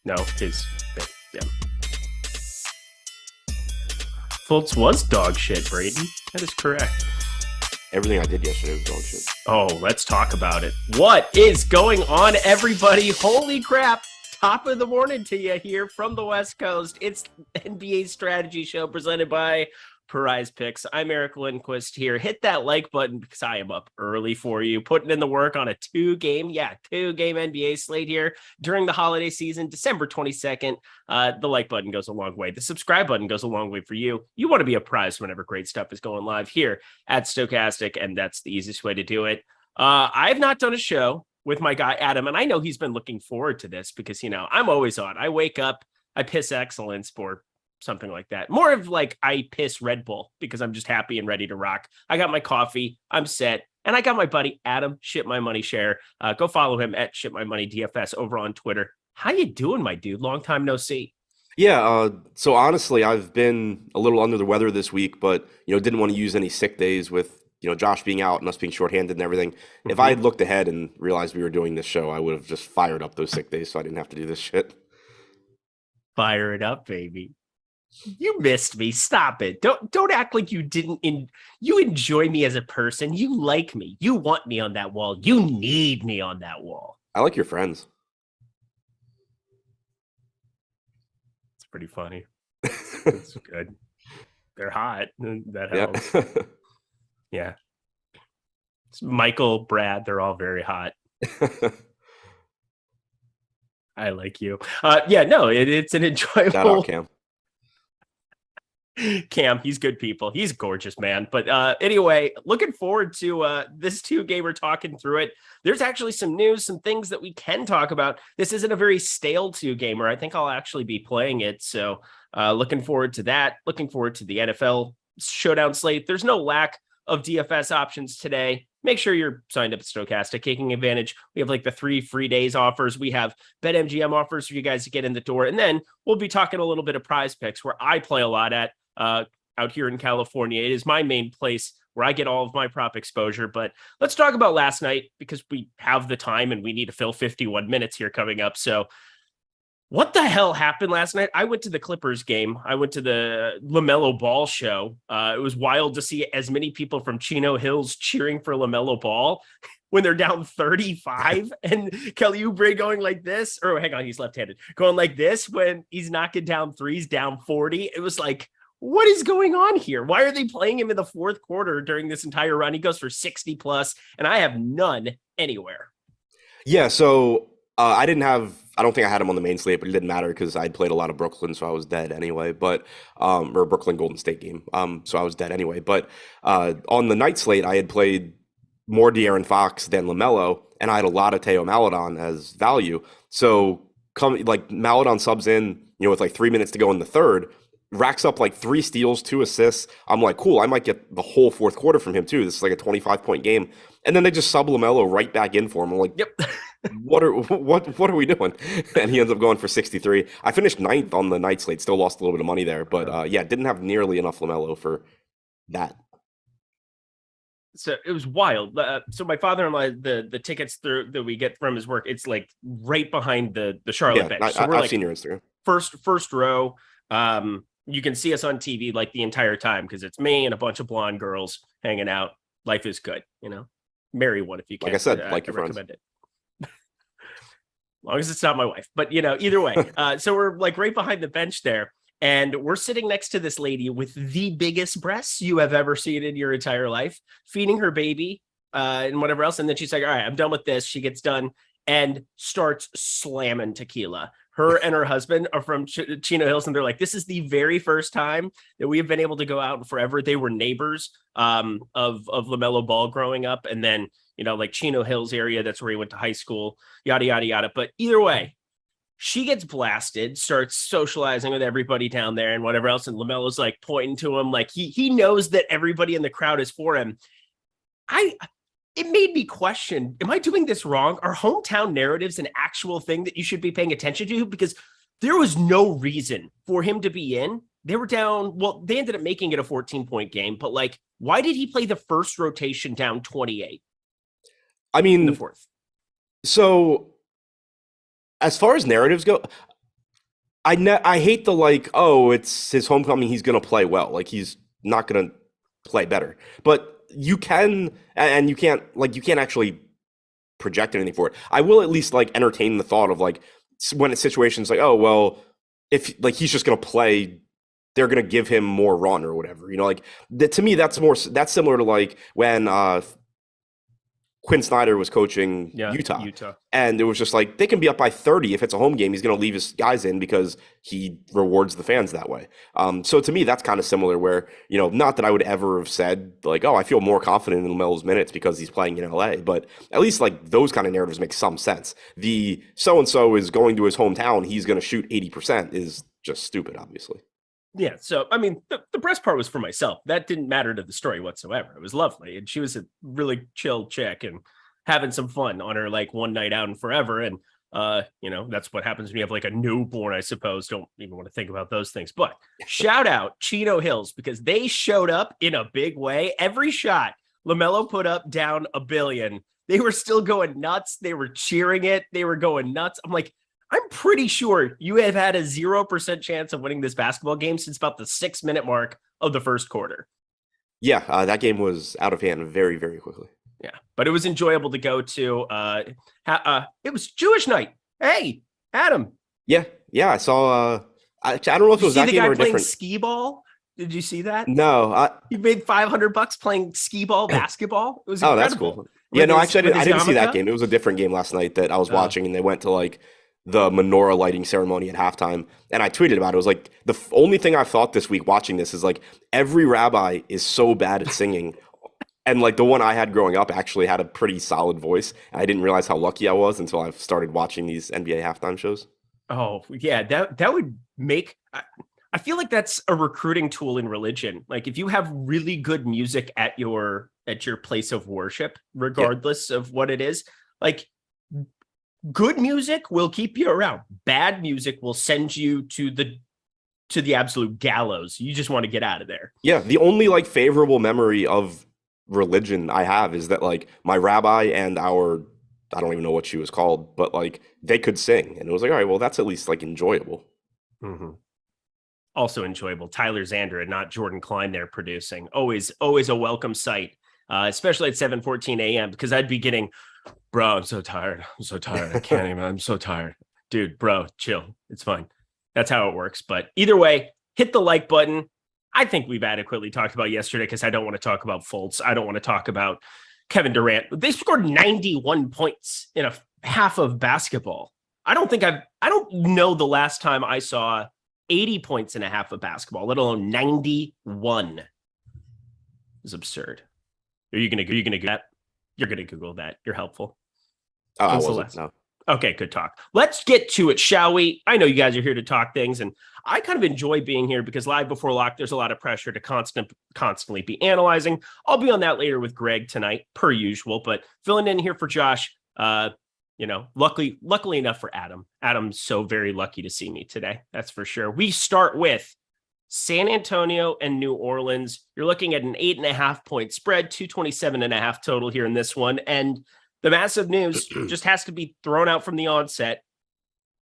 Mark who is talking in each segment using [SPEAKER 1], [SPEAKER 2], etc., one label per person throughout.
[SPEAKER 1] No, his yeah. Fultz was dog shit, Braden. That is correct.
[SPEAKER 2] Everything I did yesterday was dog shit.
[SPEAKER 1] Oh, let's talk about it. What is going on, everybody? Holy crap. Top of the morning to you here from the West Coast. It's NBA Strategy Show presented by Prize Picks. I'm Eric Lindquist here. Hit that like button because I am up early for you, putting in the work on a two-game NBA slate here during the holiday season, December 22nd. The like button goes a long way. The subscribe button goes a long way for you. You want to be apprised whenever great stuff is going live here at Stokastic, and that's the easiest way to do it. I've not done a show with my guy Adam, and I know he's been looking forward to this because, you know, I'm always on. I wake up, I piss excellence for something like that. More of like I piss Red Bull because I'm just happy and ready to rock. I got my coffee, I'm set, and I got my buddy Adam Shit My Money Scherer. Go follow him at Shit My Money DFS over on Twitter. How you doing, my dude? Long time no see.
[SPEAKER 2] Yeah, so honestly, I've been a little under the weather this week, but didn't want to use any sick days with Josh being out and us being shorthanded and everything. Mm-hmm. If I had looked ahead and realized we were doing this show, I would have just fired up those sick days so I didn't have to do this shit.
[SPEAKER 1] Fire it up, baby. You missed me. Stop it. Don't act like you didn't. You enjoy me as a person. You like me. You want me on that wall. You need me on that wall.
[SPEAKER 2] I like your friends.
[SPEAKER 1] It's pretty funny. It's good. They're hot. That helps.
[SPEAKER 2] Yeah.
[SPEAKER 1] Yeah. It's Michael, Brad, they're all very hot. I like you. It's an enjoyable.
[SPEAKER 2] Shout out, Cam.
[SPEAKER 1] Cam, he's good people. He's gorgeous, man. But anyway, looking forward to this two-game. We're talking through it. There's actually some news, some things that we can talk about. This isn't a very stale two-gamer. I think I'll actually be playing it. So looking forward to that. Looking forward to the NFL showdown slate. There's no lack of DFS options today. Make sure you're signed up at Stokastic, taking advantage. We have like the 3 free days offers. We have BetMGM offers for you guys to get in the door. And then we'll be talking a little bit of Prize Picks, where I play a lot at out here in California. It is my main place where I get all of my prop exposure. But let's talk about last night because we have the time and we need to fill 51 minutes here coming up. So what the hell happened last night? I went to the Clippers game. I went to the LaMelo Ball show. It was wild to see as many people from Chino Hills cheering for LaMelo Ball when they're down 35 and Kelly Oubre going like this, or hang on, he's left-handed, going like this when he's knocking down threes down 40. It was like, what is going on here? Why are they playing him in the fourth quarter during this entire run? He goes for 60 plus, and I have none anywhere.
[SPEAKER 2] Yeah, so I don't think I had him on the main slate, but it didn't matter because I'd played a lot of Brooklyn, so I was dead anyway. But or Brooklyn Golden State game, so I was dead anyway. But on the night slate, I had played more De'Aaron Fox than LaMelo, and I had a lot of Teo Maledon as value. So Maledon subs in, with like 3 minutes to go in the third, racks up like 3 steals, 2 assists. I'm like, cool, I might get the whole fourth quarter from him too. This is like a 25-point game. And then they just sub LaMelo right back in for him. I'm like,
[SPEAKER 1] yep.
[SPEAKER 2] What are we doing? And he ends up going for 63. I finished 9th on the night slate, still lost a little bit of money there, but didn't have nearly enough LaMelo for that.
[SPEAKER 1] So it was wild. So my father-in-law, the tickets that we get from his work, it's like right behind the Charlotte bench. So
[SPEAKER 2] I've seen your Instagram.
[SPEAKER 1] First row. You can see us on TV like the entire time because it's me and a bunch of blonde girls hanging out. Life is good, Marry one if you can.
[SPEAKER 2] Like I said, like your
[SPEAKER 1] I
[SPEAKER 2] friends.
[SPEAKER 1] recommend it. As long as it's not my wife. But, either way. So we're like right behind the bench there. And we're sitting next to this lady with the biggest breasts you have ever seen in your entire life, feeding her baby and whatever else. And then she's like, all right, I'm done with this. She gets done and starts slamming tequila. Her and her husband are from Chino Hills, and they're like, this is the very first time that we have been able to go out in forever. They were neighbors of LaMelo Ball growing up. And then, like Chino Hills area, that's where he went to high school, yada, yada, yada. But either way, she gets blasted, starts socializing with everybody down there and whatever else. And LaMelo's like pointing to him like he knows that everybody in the crowd is for him. It made me question, am I doing this wrong? Are hometown narratives an actual thing that you should be paying attention to? Because there was no reason for him to be in. They were down. Well, they ended up making it a 14-point game, but like, why did he play the first rotation down 28?
[SPEAKER 2] I mean,
[SPEAKER 1] in the fourth.
[SPEAKER 2] So as far as narratives go, I hate the like, oh, it's his homecoming, he's gonna play well. Like he's not gonna play better. But you can, and you can't actually project anything for it. I will at least like entertain the thought of like when it's situations like, oh well, if like he's just gonna play, they're gonna give him more run or whatever. Like to me that's similar to like when Quinn Snyder was coaching Utah. And it was just like they can be up by 30 if it's a home game. He's going to leave his guys in because he rewards the fans that way. So to me, that's kind of similar where, not that I would ever have said like, oh, I feel more confident in LaMelo's minutes because he's playing in LA, but at least like those kind of narratives make some sense. The so-and-so is going to his hometown, he's going to shoot 80% is just stupid, obviously.
[SPEAKER 1] Yeah. So, I mean, the best part was for myself. That didn't matter to the story whatsoever. It was lovely. And she was a really chill chick and having some fun on her like one night out and forever. And, that's what happens when you have like a newborn, I suppose. Don't even want to think about those things. But shout out Chino Hills because they showed up in a big way. Every shot LaMelo put up down $1 billion. They were still going nuts. They were cheering it. They were going nuts. I'm like, I'm pretty sure you have had a 0% chance of winning this basketball game since about the 6-minute mark of the first quarter.
[SPEAKER 2] Yeah, that game was out of hand very, very quickly.
[SPEAKER 1] Yeah, but it was enjoyable to go to. It was Jewish night. Hey, Adam.
[SPEAKER 2] Yeah, I saw. I don't know if it was that game or a different.
[SPEAKER 1] Skee ball. Did you see that?
[SPEAKER 2] No,
[SPEAKER 1] you made $500 playing skee ball basketball. It was incredible.
[SPEAKER 2] That's cool. Yeah, no, actually, I didn't see that game. It was a different game last night that I was watching, and they went to like the menorah lighting ceremony at halftime. And I tweeted about it. It was like the only thing I've thought this week watching this is like every rabbi is so bad at singing. And like the one I had growing up actually had a pretty solid voice. I didn't realize how lucky I was until I started watching these NBA halftime shows.
[SPEAKER 1] Oh, yeah, that would make I feel like that's a recruiting tool in religion. Like if you have really good music at your place of worship, regardless of what it is, like good music will keep you around. Bad music will send you to the absolute gallows. You just want to get out of there. Yeah,
[SPEAKER 2] the only like favorable memory of religion I have is that like my rabbi and I don't even know what she was called, but like they could sing, and it was like, all right, well, that's at least like enjoyable.
[SPEAKER 1] Mm-hmm. Also enjoyable. Tyler Zander and not Jordan Klein there producing. Always a welcome sight, especially at 7:14 a.m. because I'd be getting, bro, I'm so tired. I can't even. I'm so tired. Dude, bro, chill. It's fine. That's how it works. But either way, hit the like button. I think we've adequately talked about yesterday because I don't want to talk about Fultz. I don't want to talk about Kevin Durant. They scored 91 points in a half of basketball. I don't know the last time I saw 80 points in a half of basketball, let alone 91. It's absurd. Are you gonna Google that? You're gonna Google that. You're helpful.
[SPEAKER 2] Oh, I wasn't. No.
[SPEAKER 1] Okay, good talk. Let's get to it, shall we? I know you guys are here to talk things, and I kind of enjoy being here because live before lock, there's a lot of pressure to constantly be analyzing. I'll be on that later with Greg tonight, per usual, but filling in here for Josh. Luckily enough for Adam. Adam's so very lucky to see me today. That's for sure. We start with San Antonio and New Orleans. You're looking at an 8.5 point spread, 227.5 total here in this one, and the massive news just has to be thrown out from the onset.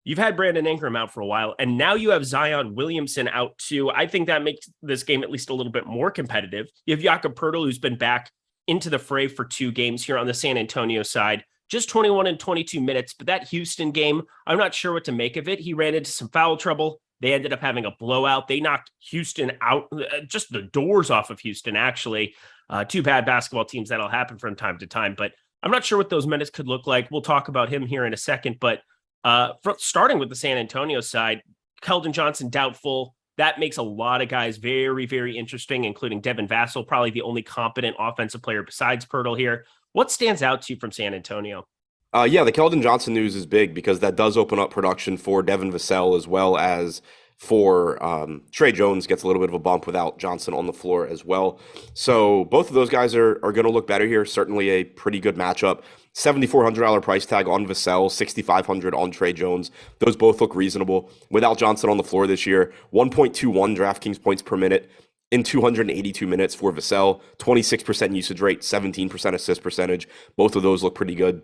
[SPEAKER 1] You've had Brandon Ingram out for a while, and now you have Zion Williamson out too. I think that makes this game at least a little bit more competitive. You have Jakob Poeltl, who's been back into the fray for 2 games here on the San Antonio side. Just 21 and 22 minutes, but that Houston game, I'm not sure what to make of it. He ran into some foul trouble. They ended up having a blowout. They knocked Houston out, just the doors off of Houston, actually. 2 bad basketball teams, that'll happen from time to time, but I'm not sure what those minutes could look like. We'll talk about him here in a second, but starting with the San Antonio side, Keldon Johnson doubtful. That makes a lot of guys very, very interesting, including Devin Vassell, probably the only competent offensive player besides Poeltl here. What stands out to you from San Antonio?
[SPEAKER 2] The Keldon Johnson news is big because that does open up production for Devin Vassell as well as for Trey Jones gets a little bit of a bump without Johnson on the floor as well. So both of those guys are going to look better here. Certainly a pretty good matchup. $7,400 price tag on Vassell, $6,500 on Trey Jones. Those both look reasonable. Without Johnson on the floor this year, 1.21 DraftKings points per minute in 282 minutes for Vassell, 26% usage rate, 17% assist percentage. Both of those look pretty good.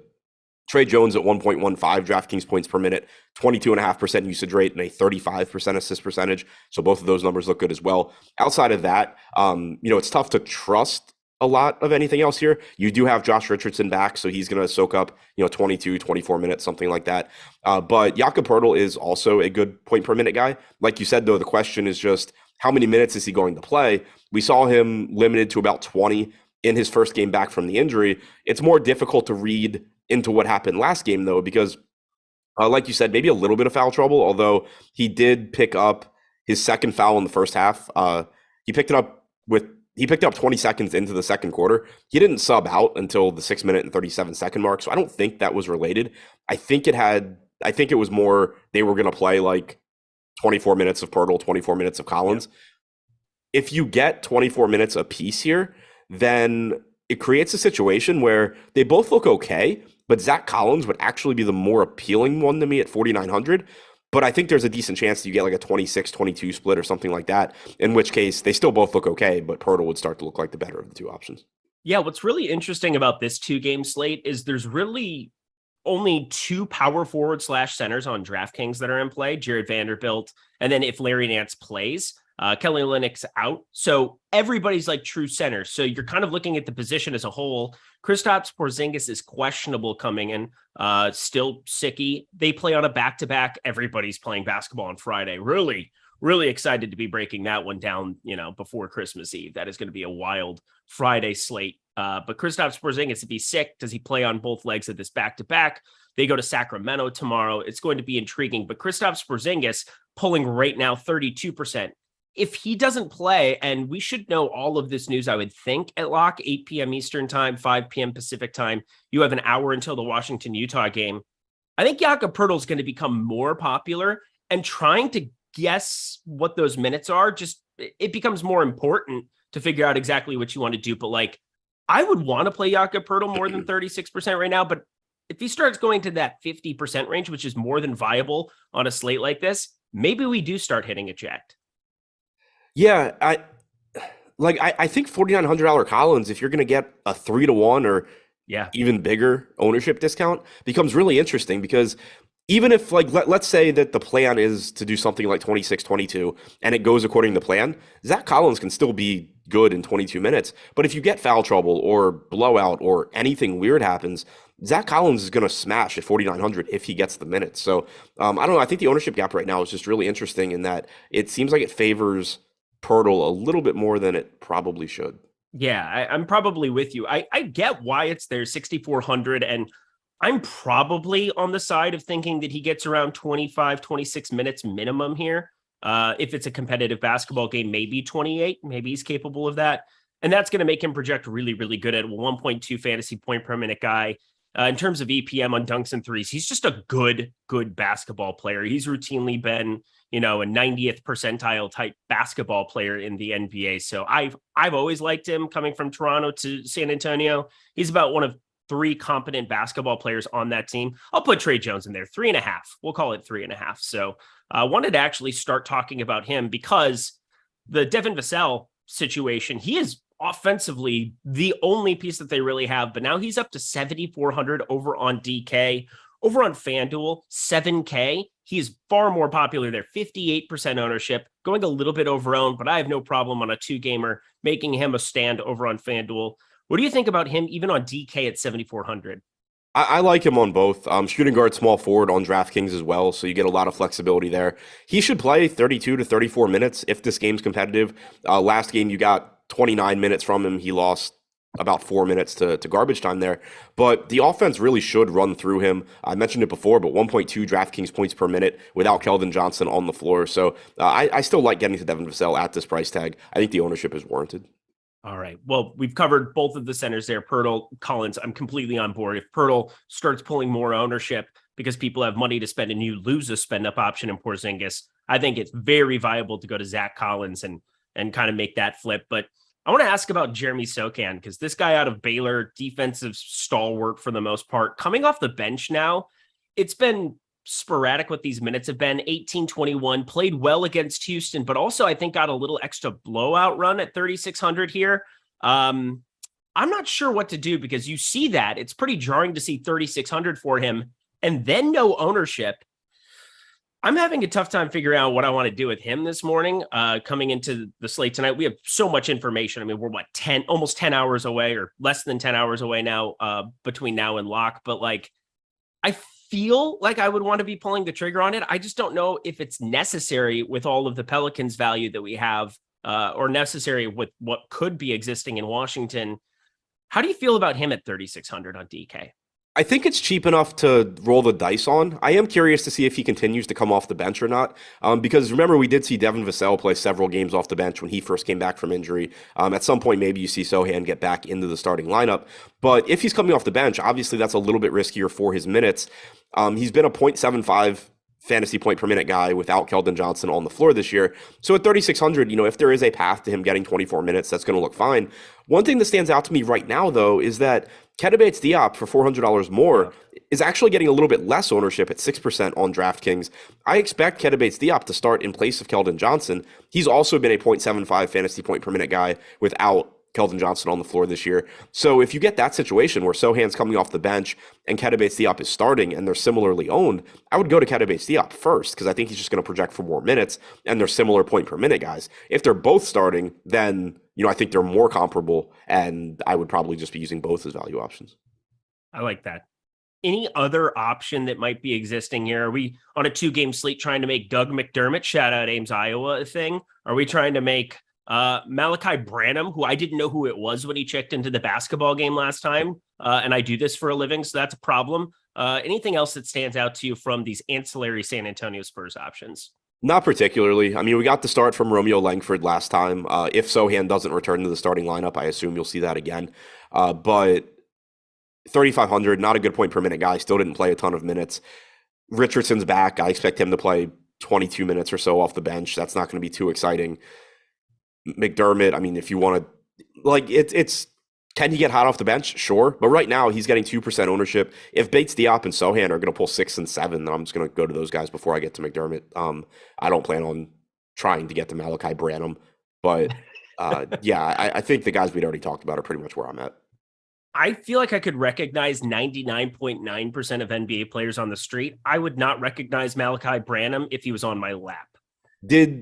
[SPEAKER 2] Trey Jones at 1.15 DraftKings points per minute, 22.5% usage rate, and a 35% assist percentage. So both of those numbers look good as well. Outside of that, it's tough to trust a lot of anything else here. You do have Josh Richardson back, so he's going to soak up, 22, 24 minutes, something like that. But Jakob Poeltl is also a good point per minute guy. Like you said, though, the question is just how many minutes is he going to play? We saw him limited to about 20 in his first game back from the injury. It's more difficult to read into what happened last game, though, because like you said, maybe a little bit of foul trouble, although he did pick up his second foul in the first half. He picked it up 20 seconds into the second quarter. He didn't sub out until the 6 minute and 37-second mark. So I don't think that was related. I think it was more they were going to play like 24 minutes of Poeltl, 24 minutes of Collins. Yeah. If you get 24 minutes apiece here, then it creates a situation where they both look okay, but Zach Collins would actually be the more appealing one to me at 4,900. But I think there's a decent chance that you get like a 26-22 split or something like that, in which case they still both look okay, but Poeltl would start to look like the better of the two options.
[SPEAKER 1] Yeah, what's really interesting about this 2-game slate is there's really only 2 power forward / centers on DraftKings that are in play, Jared Vanderbilt, and then if Larry Nance plays, Kelly Olynyk's out. So everybody's like true center. So you're kind of looking at the position as a whole. Kristaps Porzingis is questionable coming in, still sicky. They play on a back-to-back. Everybody's playing basketball on Friday. Really, really excited to be breaking that one down, before Christmas Eve. That is going to be a wild Friday slate. But Kristaps Porzingis, if he's sick, does he play on both legs of this back-to-back? They go to Sacramento tomorrow. It's going to be intriguing. But Kristaps Porzingis pulling right now 32%. If he doesn't play, and we should know all of this news, I would think, at lock, 8 p.m. Eastern time, 5 p.m. Pacific time, you have an hour until the Washington-Utah game. I think Jakob Poeltl is going to become more popular, and trying to guess what those minutes are, it becomes more important to figure out exactly what you want to do. But I would want to play Jakob Poeltl more than 36% right now, but if he starts going to that 50% range, which is more than viable on a slate like this, maybe we do start hitting eject.
[SPEAKER 2] Yeah, I think $4,900 Collins, if you're going to get a 3-to-1 or even bigger ownership discount, becomes really interesting because even if let's say that the plan is to do something like 26-22 and it goes according to plan, Zach Collins can still be good in 22 minutes. But if you get foul trouble or blowout or anything weird happens, Zach Collins is going to smash at 4,900 if he gets the minutes. So I don't know. I think the ownership gap right now is just really interesting in that it seems like it favors Poeltl a little bit more than it probably should.
[SPEAKER 1] Yeah, I'm probably with you. I get why it's there, 6,400, and I'm probably on the side of thinking that he gets around 25, 26 minutes minimum here. If it's a competitive basketball game, maybe 28, maybe he's capable of that. And that's going to make him project really, really good at 1.2 fantasy point per minute guy. In terms of EPM on dunks and threes, he's just a good basketball player. He's routinely been, a 90th percentile type basketball player in the NBA. So I've always liked him coming from Toronto to San Antonio. He's about one of 3 competent basketball players on that team. I'll put Trey Jones in there, 3.5. We'll call it 3.5. So I wanted to actually start talking about him because the Devin Vassell situation, he is offensively the only piece that they really have, but now he's up to 7,400 over on DK. Over on FanDuel, 7K. He's far more popular there, 58% ownership, going a little bit over owned, but I have no problem on a 2-gamer making him a stand over on FanDuel. What do you think about him even on DK at 7,400?
[SPEAKER 2] I like him on both. Shooting guard, small forward on DraftKings as well, so you get a lot of flexibility there. He should play 32 to 34 minutes if this game's competitive. Last game, you got 29 minutes from him. He lost about 4 minutes to garbage time there. But the offense really should run through him. I mentioned it before, but 1.2 DraftKings points per minute without Keldon Johnson on the floor. So I still like getting to Devin Vassell at this price tag. I think the ownership is warranted.
[SPEAKER 1] All right. Well, we've covered both of the centers there. Poeltl, Collins, I'm completely on board. If Poeltl starts pulling more ownership because people have money to spend and you lose a spend-up option in Porzingis, I think it's very viable to go to Zach Collins and kind of make that flip. But I want to ask about Jeremy Sochan because this guy out of Baylor, defensive stalwart for the most part, coming off the bench now, it's been sporadic what these minutes have been. 18-21, played well against Houston, but also I think got a little extra blowout run at 3,600 here. I'm not sure what to do because you see that. It's pretty jarring to see 3,600 for him and then no ownership. I'm having a tough time figuring out what I want to do with him this morning. Coming into the slate tonight, we have so much information. I mean, we're almost 10 hours away or less than 10 hours away now between now and lock. But like, I feel like I would want to be pulling the trigger on it. I just don't know if it's necessary with all of the Pelicans value that we have or necessary with what could be existing in Washington. How do you feel about him at 3,600 on DK?
[SPEAKER 2] I think it's cheap enough to roll the dice on. I am curious to see if he continues to come off the bench or not. Because remember, we did see Devin Vassell play several games off the bench when he first came back from injury. At some point, maybe you see Sochan get back into the starting lineup. But if he's coming off the bench, obviously that's a little bit riskier for his minutes. He's been a 0.75 fantasy point per minute guy without Keldon Johnson on the floor this year. So at 3,600, if there is a path to him getting 24 minutes, that's going to look fine. One thing that stands out to me right now, though, is that Keita Bates-Diop for $400 more is actually getting a little bit less ownership at 6% on DraftKings. I expect Keita Bates-Diop to start in place of Keldon Johnson. He's also been a 0.75 fantasy point per minute guy without Keldon Johnson on the floor this year. So if you get that situation where Sochan's coming off the bench and Keita Bates-Diop is starting and they're similarly owned, I would go to Keita Bates-Diop first because I think he's just going to project for more minutes and they're similar point per minute guys. If they're both starting, then I think they're more comparable and I would probably just be using both as value options.
[SPEAKER 1] I like that. Any other option that might be existing here? Are we on a 2-game slate trying to make Doug McDermott, shout out Ames, Iowa, a thing? Are we trying to make Malachi Branham, who I didn't know who it was when he checked into the basketball game last time. And I do this for a living, so that's a problem. Anything else that stands out to you from these ancillary San Antonio Spurs options?
[SPEAKER 2] Not particularly. I mean, we got the start from Romeo Langford last time. If Sochan doesn't return to the starting lineup, I assume you'll see that again. But 3,500, not a good point per minute guy. Still didn't play a ton of minutes. Richardson's back. I expect him to play 22 minutes or so off the bench. That's not going to be too exciting. McDermott, I mean, if you want to, it's can he get hot off the bench? Sure. But right now, he's getting 2% ownership. If Bates-Diop and Sochan are going to pull 6 and 7, then I'm just going to go to those guys before I get to McDermott. I don't plan on trying to get to Malachi Branham. But I think the guys we'd already talked about are pretty much where I'm at.
[SPEAKER 1] I feel like I could recognize 99.9% of NBA players on the street. I would not recognize Malachi Branham if he was on my lap.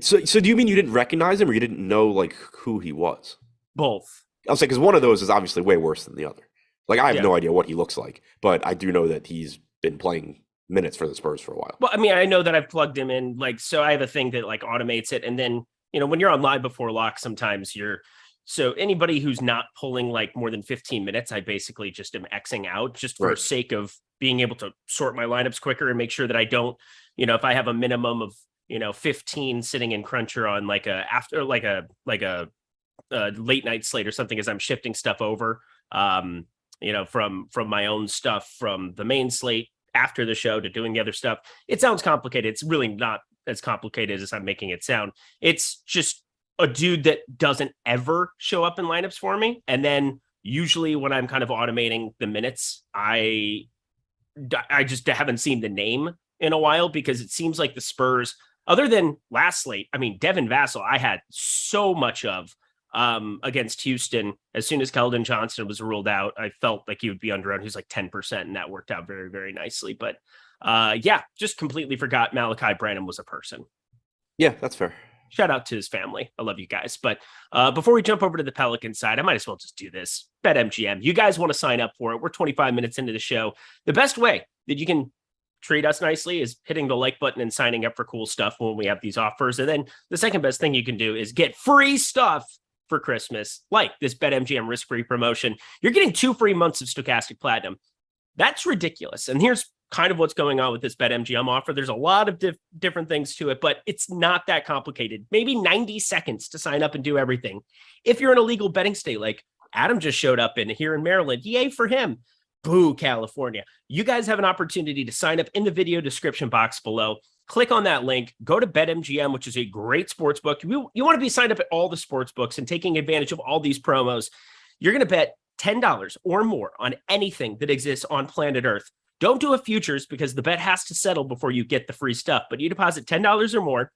[SPEAKER 2] So do you mean you didn't recognize him or you didn't know who he was?
[SPEAKER 1] Both.
[SPEAKER 2] I'll say because one of those is obviously way worse than the other. I have no idea what he looks like, but I do know that he's been playing minutes for the Spurs for a while.
[SPEAKER 1] Well, I mean, I know that I've plugged him in, so I have a thing that automates it. And then, when you're on live before lock, sometimes so anybody who's not pulling more than 15 minutes, I basically just am Xing out just for sake of being able to sort my lineups quicker and make sure that I don't, if I have a minimum of, 15 sitting in Cruncher on a late night slate or something as I'm shifting stuff over, from my own stuff from the main slate after the show to doing the other stuff. It sounds complicated. It's really not as complicated as I'm making it sound. It's just a dude that doesn't ever show up in lineups for me. And then usually when I'm kind of automating the minutes, I just haven't seen the name in a while because it seems like the Spurs, other than last slate, I mean, Devin Vassell, I had so much of against Houston. As soon as Keldon Johnson was ruled out, I felt like he would be under who's 10%, and that worked out very, very nicely. But just completely forgot Malachi Branham was a person.
[SPEAKER 2] Yeah, that's fair.
[SPEAKER 1] Shout out to his family. I love you guys. But before we jump over to the Pelican side, I might as well just do this. BetMGM. You guys want to sign up for it. We're 25 minutes into the show. The best way that you can treat us nicely is hitting the like button and signing up for cool stuff when we have these offers. And then the second best thing you can do is get free stuff for Christmas, like this BetMGM risk-free promotion. You're getting 2 free months of Stokastic Platinum. That's ridiculous. And here's kind of what's going on with this BetMGM offer. There's a lot of different things to it, but it's not that complicated. Maybe 90 seconds to sign up and do everything. If you're in a legal betting state, like Adam just showed up here in Maryland, yay for him. Boo, California. You guys have an opportunity to sign up in the video description box below. Click on that link, go to BetMGM, which is a great sports book. You want to be signed up at all the sports books and taking advantage of all these promos. You're going to bet $10 or more on anything that exists on planet Earth. Don't do a futures because the bet has to settle before you get the free stuff. But you deposit $10 or more,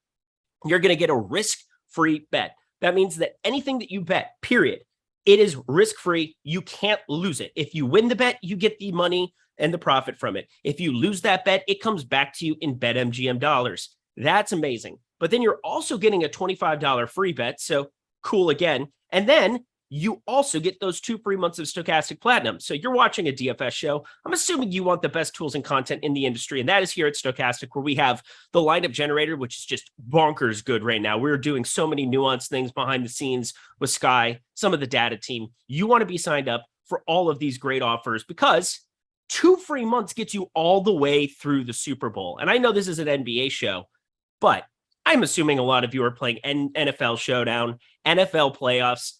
[SPEAKER 1] you're going to get a risk-free bet. That means that anything that you bet, period, It is risk-free. You can't lose it. If you win the bet, you get the money and the profit from it. If you lose that bet, it comes back to you in BetMGM dollars. That's amazing. But then you're also getting a $25 free bet. So cool again. And then you also get those 2 free months of Stokastic Platinum. So you're watching a DFS show. I'm assuming you want the best tools and content in the industry. And that is here at Stokastic, where we have the lineup generator, which is just bonkers good right now. We're doing so many nuanced things behind the scenes with Sky, some of the data team. You want to be signed up for all of these great offers because 2 free months gets you all the way through the Super Bowl. And I know this is an NBA show, but I'm assuming a lot of you are playing NFL Showdown, NFL playoffs,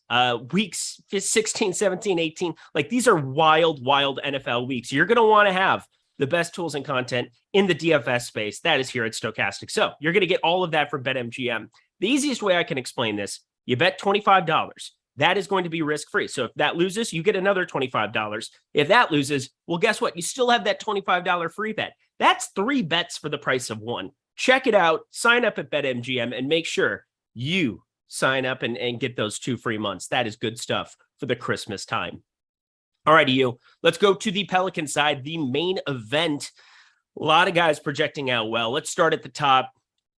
[SPEAKER 1] weeks 16, 17, 18. Like these are wild, wild NFL weeks. You're going to want to have the best tools and content in the DFS space. That is here at Stokastic. So you're going to get all of that from BetMGM. The easiest way I can explain this, you bet $25. That is going to be risk-free. So if that loses, you get another $25. If that loses, well, guess what? You still have that $25 free bet. That's 3 bets for the price of 1. Check it out, sign up at BetMGM, and make sure you sign up and get those 2 free months. That is good stuff for the Christmas time. All righty, you. Let's go to the Pelican side, the main event. A lot of guys projecting out well. Let's start at the top.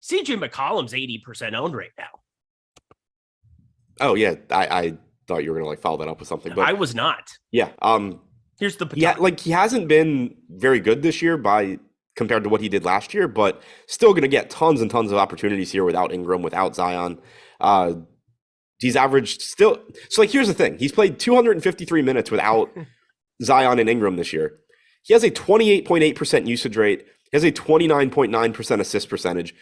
[SPEAKER 1] CJ McCollum's 80% owned right now.
[SPEAKER 2] Oh, yeah. I thought you were going to follow that up with something. But
[SPEAKER 1] I was not.
[SPEAKER 2] Yeah.
[SPEAKER 1] Here's the
[SPEAKER 2] yeah, he hasn't been very good this year compared to what he did last year, but still going to get tons and tons of opportunities here without Ingram, without Zion. He's averaged still. So here's the thing. He's played 253 minutes without Zion and Ingram this year. He has a 28.8% usage rate. He has a 29.9% assist percentage.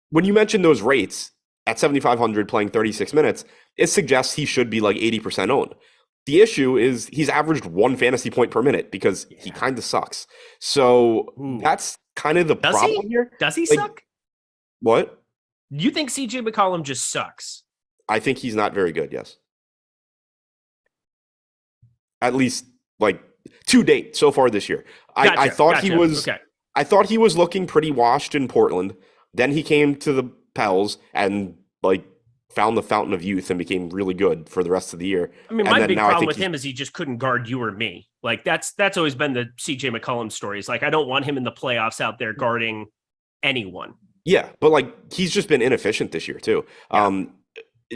[SPEAKER 2] When you mention those rates at 7,500 playing 36 minutes, it suggests he should be 80% owned. The issue is he's averaged 1 fantasy point per minute because he kind of sucks. So that's kind of the problem here.
[SPEAKER 1] Does he suck?
[SPEAKER 2] What?
[SPEAKER 1] You think CJ McCollum just sucks?
[SPEAKER 2] I think he's not very good, yes. At least to date so far this year.
[SPEAKER 1] Gotcha,
[SPEAKER 2] I thought I thought he was looking pretty washed in Portland. Then he came to the Pels and found the fountain of youth and became really good for the rest of the year.
[SPEAKER 1] I mean, my big problem with him is he just couldn't guard you or me. That's always been the CJ McCollum story. It's I don't want him in the playoffs out there guarding anyone.
[SPEAKER 2] Yeah, but he's just been inefficient this year too. Yeah.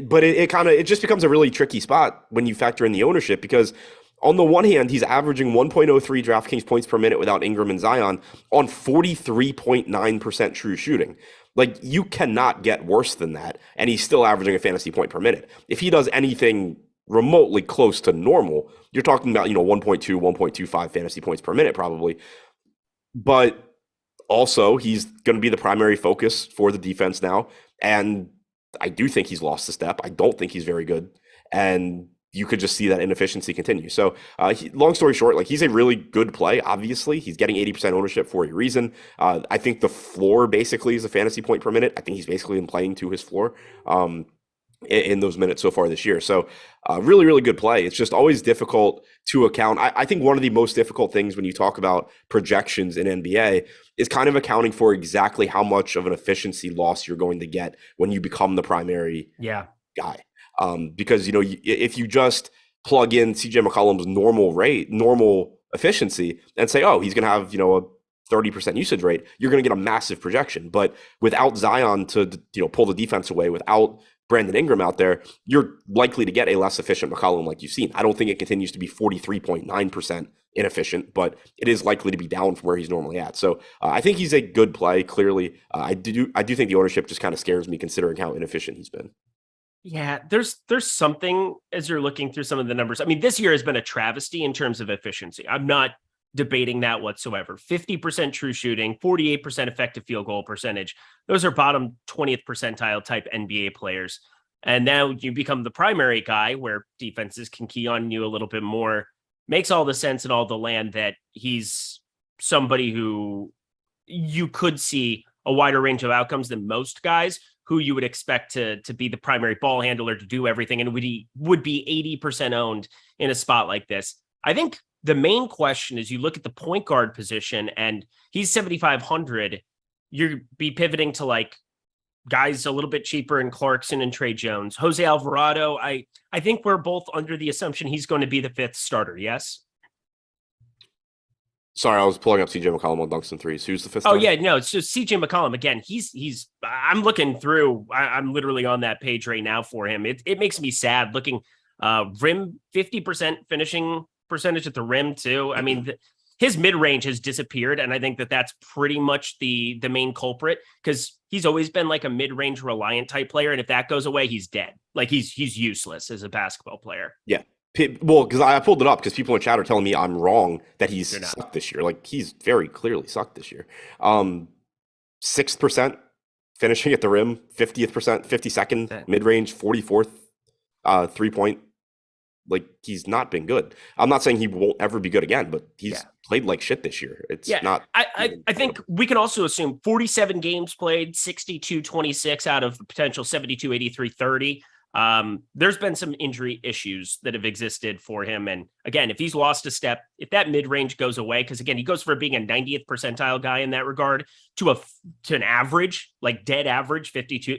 [SPEAKER 2] But it just becomes a really tricky spot when you factor in the ownership because on the one hand, he's averaging 1.03 DraftKings points per minute without Ingram and Zion on 43.9% true shooting. You cannot get worse than that, and he's still averaging a fantasy point per minute. If he does anything remotely close to normal, you're talking about 1.2, 1.25 fantasy points per minute probably. But also, he's going to be the primary focus for the defense now, and I do think he's lost a step. I don't think he's very good, and you could just see that inefficiency continue. So long story short, he's a really good play. Obviously, he's getting 80% ownership for a reason. I think the floor basically is a fantasy point per minute. I think he's basically been playing to his floor in those minutes so far this year. So really, really good play. It's just always difficult to account. I think one of the most difficult things when you talk about projections in NBA is kind of accounting for exactly how much of an efficiency loss you're going to get when you become the primary guy. Because if you just plug in CJ McCollum's normal efficiency and say, oh, he's going to have a 30% usage rate, you're going to get a massive projection. But without Zion to pull the defense away, without Brandon Ingram out there, you're likely to get a less efficient McCollum like you've seen. I don't think it continues to be 43.9% inefficient, but it is likely to be down from where he's normally at. So I think he's a good play. Clearly, I do think the ownership just kind of scares me considering how inefficient he's been.
[SPEAKER 1] Yeah, there's something as you're looking through some of the numbers. I mean, this year has been a travesty in terms of efficiency. I'm not debating that whatsoever. 50% true shooting, 48% effective field goal percentage. Those are bottom 20th percentile type NBA players. And now you become the primary guy where defenses can key on you a little bit more. Makes all the sense in all the land that he's somebody who you could see a wider range of outcomes than most guys who you would expect to be the primary ball handler, to do everything, and would be 80% owned in a spot like this. I think the main question is you look at the point guard position and he's 7,500. You'd be pivoting to guys a little bit cheaper in Clarkson and Trey Jones. Jose Alvarado, I think we're both under the assumption he's going to be the fifth starter. Yes.
[SPEAKER 2] Sorry, I was pulling up CJ McCollum on Dunks and threes. Who's the fifth?
[SPEAKER 1] Oh yeah, no, it's just CJ McCollum again. He's. I'm looking through. I'm literally on that page right now for him. It makes me sad looking. Rim 50% finishing percentage at the rim too. I mean, his mid range has disappeared, and I think that's pretty much the main culprit because he's always been like a mid range reliant type player, and if that goes away, he's dead. Like he's useless as a basketball player.
[SPEAKER 2] Yeah. Well, because I pulled it up because people in chat are telling me I'm wrong that he's sucked this year. Like he's very clearly sucked this year. 6% finishing at the rim, 50th percent, 52nd mid range, 44th 3-point. Like he's not been good. I'm not saying he won't ever be good again, but he's played like shit this year. It's not.
[SPEAKER 1] I think we can also assume 47 games played, 62-26 out of potential 72, 83, 30. There's been some injury issues that have existed for him. And again, if he's lost a step, if that mid-range goes away, because again, he goes from being a 90th percentile guy in that regard to an average, like dead average 52,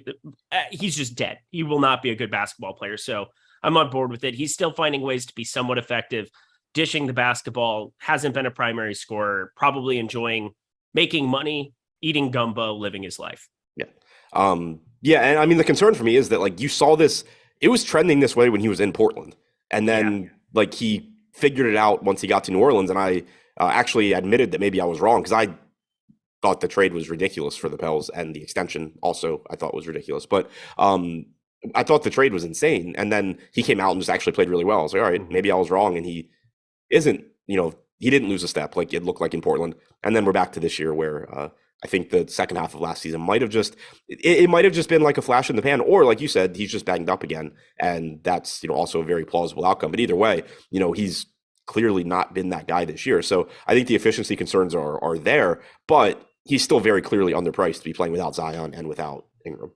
[SPEAKER 1] he's just dead. He will not be a good basketball player. So I'm on board with it. He's still finding ways to be somewhat effective, dishing the basketball, hasn't been a primary scorer, probably enjoying making money, eating gumbo, living his life.
[SPEAKER 2] Yeah. Yeah, and I mean the concern for me is that like you saw this, it was trending this way when he was in Portland, and then like he figured it out once he got to New Orleans, and I actually admitted that maybe I was wrong because I thought the trade was ridiculous for the Pels, and the extension also I thought was ridiculous, but I thought the trade was insane, and then he came out and just actually played really well. I was like, all right, maybe I was wrong, and he isn't, he didn't lose a step like it looked like in Portland, and then we're back to this year where I think the second half of last season might have just been like a flash in the pan, or like you said, he's just banged up again, and that's also a very plausible outcome. But either way, he's clearly not been that guy this year. So I think the efficiency concerns are there, but he's still very clearly underpriced to be playing without Zion and without Ingram.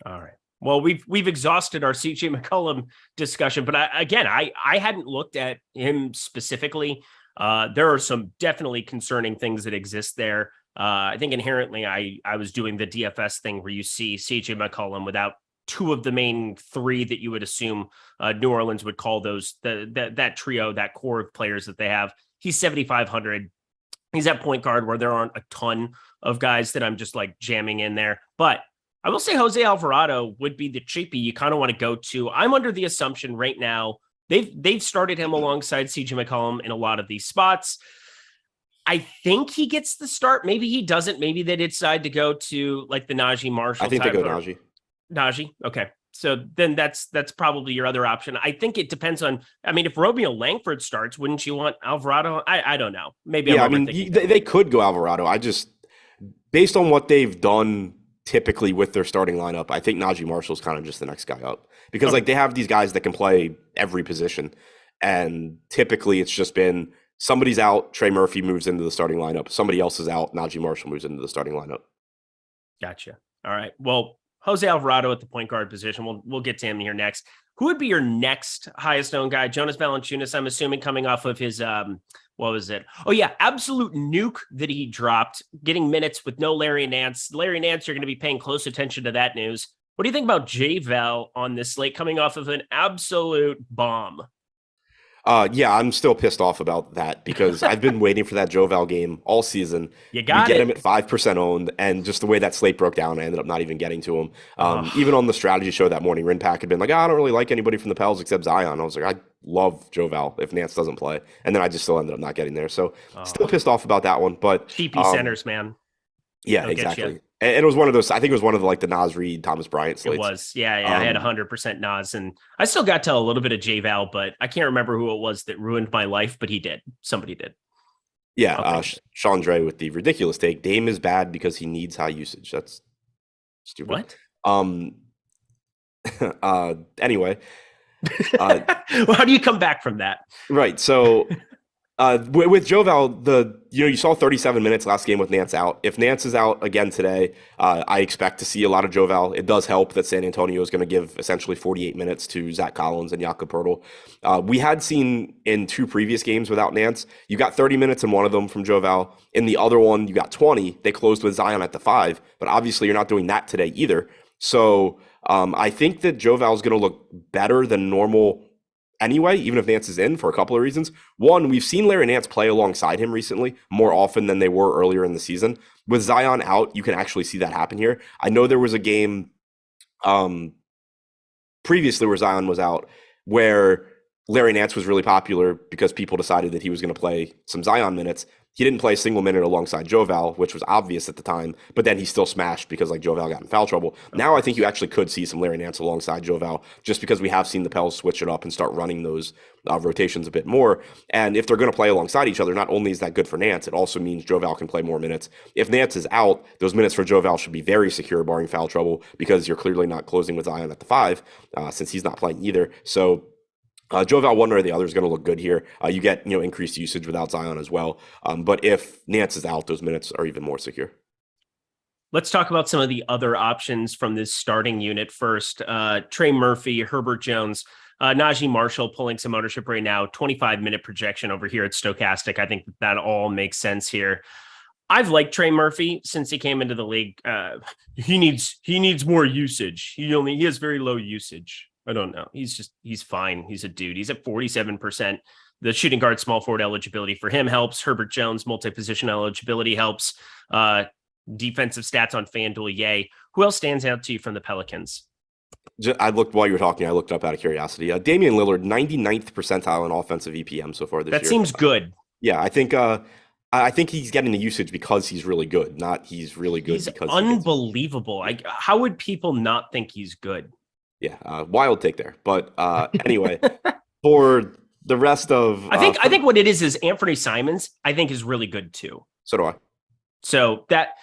[SPEAKER 1] All right. Well, we've exhausted our CJ McCollum discussion, but I hadn't looked at him specifically. There are some definitely concerning things that exist there. I think inherently I was doing the DFS thing where you see CJ McCollum without two of the main three that you would assume New Orleans would call those that trio, that core of players that they have. He's 7,500. He's at point guard where there aren't a ton of guys that I'm just like jamming in there. But I will say Jose Alvarado would be the cheapie you kind of want to go to. I'm under the assumption right now they've started him alongside CJ McCollum in a lot of these spots. I think he gets the start. Maybe he doesn't. Maybe they decide to go to like the Najee Marshall.
[SPEAKER 2] I think they go Najee.
[SPEAKER 1] Najee. Okay. So then that's probably your other option. I think it depends on, if Romeo Langford starts, wouldn't you want Alvarado? I don't know. Maybe.
[SPEAKER 2] Yeah, they could go Alvarado. I just, based on what they've done typically with their starting lineup, I think Najee Marshall's kind of just the next guy up because like they have these guys that can play every position. And typically it's just been, somebody's out, Trey Murphy moves into the starting lineup. Somebody else is out, Najee Marshall moves into the starting lineup.
[SPEAKER 1] Gotcha. All right. Well, Jose Alvarado at the point guard position. We'll get to him here next. Who would be your next highest owned guy? Jonas Valanciunas, I'm assuming, coming off of his what was it? Oh yeah, absolute nuke that he dropped, getting minutes with no Larry Nance. Larry Nance, you're going to be paying close attention to that news. What do you think about J-Val on this slate coming off of an absolute bomb?
[SPEAKER 2] Yeah, I'm still pissed off about that because I've been waiting for that Joval game all season.
[SPEAKER 1] You got
[SPEAKER 2] get him at 5% owned, and just the way that slate broke down, I ended up not even getting to him. Even on the strategy show that morning, Rinpack had been like, I don't really like anybody from the Pels except Zion. I was like, I love Joval if Nance doesn't play. And then I just still ended up not getting there. So still pissed off about that one. But
[SPEAKER 1] cheapy centers, man.
[SPEAKER 2] Yeah,
[SPEAKER 1] They'll
[SPEAKER 2] exactly. And it was one of those, I think it was one of the Nas Reed, Thomas Bryant slates.
[SPEAKER 1] It was. Yeah. I had 100% Nas, and I still got to a little bit of J-Val, but I can't remember who it was that ruined my life, but he did. Somebody did.
[SPEAKER 2] Yeah. Okay. Chandre with the ridiculous take. Dame is bad because he needs high usage. That's stupid.
[SPEAKER 1] What?
[SPEAKER 2] Anyway.
[SPEAKER 1] Well, how do you come back from that?
[SPEAKER 2] Right. So with Joval, you saw 37 minutes last game with Nance out. If Nance is out again today, I expect to see a lot of Joval. It does help that San Antonio is going to give essentially 48 minutes to Zach Collins and Jakob Poeltl. We had seen in two previous games without Nance, you got 30 minutes in one of them from Joval. In the other one, you got 20. They closed with Zion at the 5, but obviously you're not doing that today either. So I think that Joval is going to look better than normal anyway, even if Nance is in, for a couple of reasons. One, we've seen Larry Nance play alongside him recently more often than they were earlier in the season. With Zion out, you can actually see that happen here. I know there was a game previously where Zion was out where Larry Nance was really popular because people decided that he was going to play some Zion minutes. He didn't play a single minute alongside Joval, which was obvious at the time, but then he still smashed because like Joval got in foul trouble. Now I think you actually could see some Larry Nance alongside Joval just because we have seen the Pels switch it up and start running those rotations a bit more. And if they're going to play alongside each other, not only is that good for Nance, it also means Joval can play more minutes. If Nance is out, those minutes for Joval should be very secure, barring foul trouble, because you're clearly not closing with Zion at the 5 since he's not playing either. So Joval, one or the other, is going to look good here. You get increased usage without Zion as well. But if Nance is out, those minutes are even more secure.
[SPEAKER 1] Let's talk about some of the other options from this starting unit first. Trey Murphy, Herbert Jones, Najee Marshall pulling some ownership right now. 25-minute projection over here at Stokastic. I think that all makes sense here. I've liked Trey Murphy since he came into the league. He needs more usage. He has very low usage. I don't know. He's fine. He's a dude. He's at 47%. The shooting guard, small forward eligibility for him helps. Herbert Jones, multi-position eligibility helps. Defensive stats on FanDuel, yay. Who else stands out to you from the Pelicans?
[SPEAKER 2] I looked while you were talking. I looked up out of curiosity. Damian Lillard, 99th percentile in offensive EPM so far this year.
[SPEAKER 1] That seems good.
[SPEAKER 2] Yeah, I think he's getting the usage because he's really good, not he's really good.
[SPEAKER 1] He's because unbelievable. How would people not think he's good?
[SPEAKER 2] Yeah, wild take there. But anyway, for the rest of...
[SPEAKER 1] I think what it is Anthony Simons, I think, is really good too.
[SPEAKER 2] So do I.
[SPEAKER 1] So that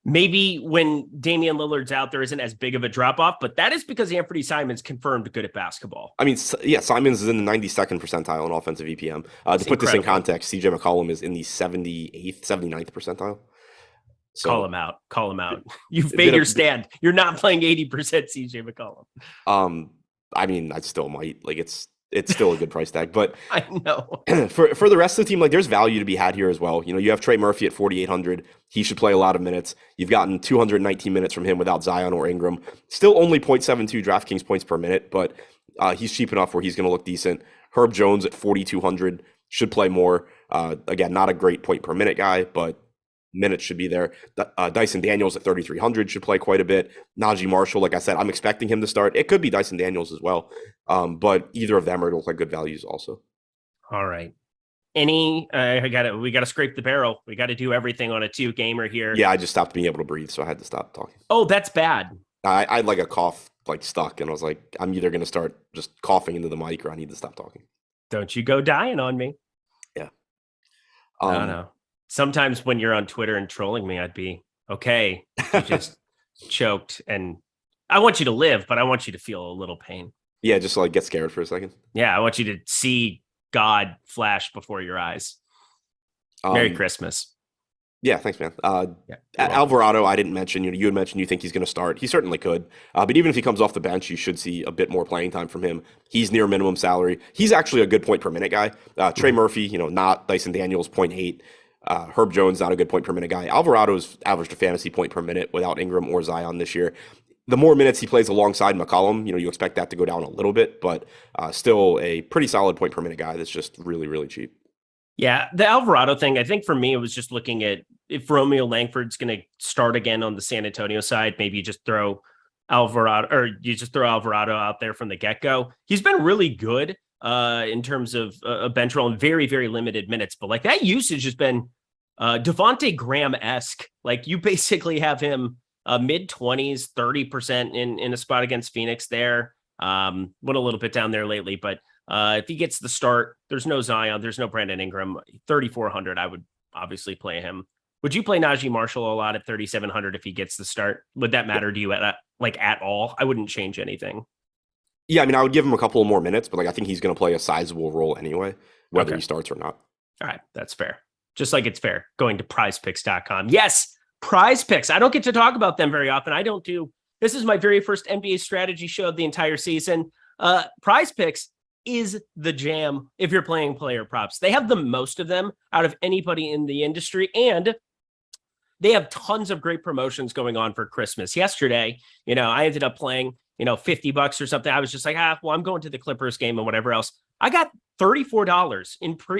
[SPEAKER 1] maybe when Damian Lillard's out, there isn't as big of a drop-off, but that is because Anthony Simons confirmed good at basketball.
[SPEAKER 2] I mean, yeah, Simons is in the 92nd percentile in offensive EPM. To put this in context, CJ McCollum is in the 78th, 79th percentile. So,
[SPEAKER 1] call him out. You've made your stand. You're not playing 80% CJ McCollum.
[SPEAKER 2] I mean, I still might. Like, it's still a good price tag, but
[SPEAKER 1] I know
[SPEAKER 2] for the rest of the team, like, there's value to be had here as well. You have Trey Murphy at 4,800. He should play a lot of minutes. You've gotten 219 minutes from him without Zion or Ingram. Still only 0.72 DraftKings points per minute, but he's cheap enough where he's going to look decent. Herb Jones at 4,200 should play more. Again, not a great point per minute guy, but minutes should be there. Dyson Daniels at 3,300 should play quite a bit. Najee Marshall, like I said, I'm expecting him to start. It could be Dyson Daniels as well, but either of them are look like good values also.
[SPEAKER 1] All right. We got to scrape the barrel. We got to do everything on a 2-gamer here.
[SPEAKER 2] Yeah, I just stopped being able to breathe, so I had to stop talking.
[SPEAKER 1] Oh, that's bad.
[SPEAKER 2] I had like a cough like stuck, and I was like, I'm either going to start just coughing into the mic or I need to stop talking.
[SPEAKER 1] Don't you go dying on me.
[SPEAKER 2] Yeah.
[SPEAKER 1] No. Sometimes when you're on Twitter and trolling me, I'd be okay. You just choked, and I want you to live, but I want you to feel a little pain.
[SPEAKER 2] Yeah, just like get scared for a second.
[SPEAKER 1] Yeah, I want you to see God flash before your eyes. Merry Christmas.
[SPEAKER 2] Yeah, thanks, man. Alvarado, I didn't mention. You had mentioned you think he's going to start. He certainly could. But even if he comes off the bench, you should see a bit more playing time from him. He's near minimum salary. He's actually a good point per minute guy. Trey Murphy, not Dyson Daniels, 0.8. Herb Jones, not a good point per minute guy. Alvarado's averaged a fantasy point per minute without Ingram or Zion this year. The more minutes he plays alongside McCollum, you expect that to go down a little bit, but still a pretty solid point per minute guy that's just really, really cheap.
[SPEAKER 1] Yeah, the Alvarado thing, I think for me, it was just looking at if Romeo Langford's going to start again on the San Antonio side, maybe you just throw Alvarado out there from the get-go. He's been really good in terms of a bench role and very, very limited minutes. But like that usage has been Devontae Graham-esque. Like you basically have him mid-20s, 30% in a spot against Phoenix there. Went a little bit down there lately, but if he gets the start, there's no Zion, there's no Brandon Ingram. 3,400, I would obviously play him. Would you play Najee Marshall a lot at 3,700 if he gets the start? Would that matter to you at all? I wouldn't change anything.
[SPEAKER 2] Yeah, I mean, I would give him a couple of more minutes, but I think he's going to play a sizable role anyway, whether he starts or not.
[SPEAKER 1] All right, that's fair. Just like it's fair going to prizepicks.com. Yes, Prize Picks. I don't get to talk about them very often. This is my very first NBA strategy show of the entire season. Prize Picks is the jam if you're playing player props. They have the most of them out of anybody in the industry, and They have tons of great promotions going on for Christmas. Yesterday, I ended up playing, $50 or something. I was just like, well, I'm going to the Clippers game and whatever else. I got $34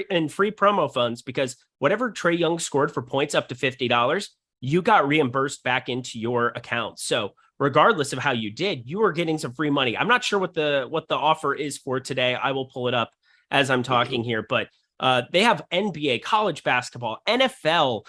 [SPEAKER 1] in free promo funds because whatever Trae Young scored for points up to $50, you got reimbursed back into your account. So regardless of how you did, you were getting some free money. I'm not sure what the offer is for today. I will pull it up as I'm talking here, but they have NBA, college basketball, NFL.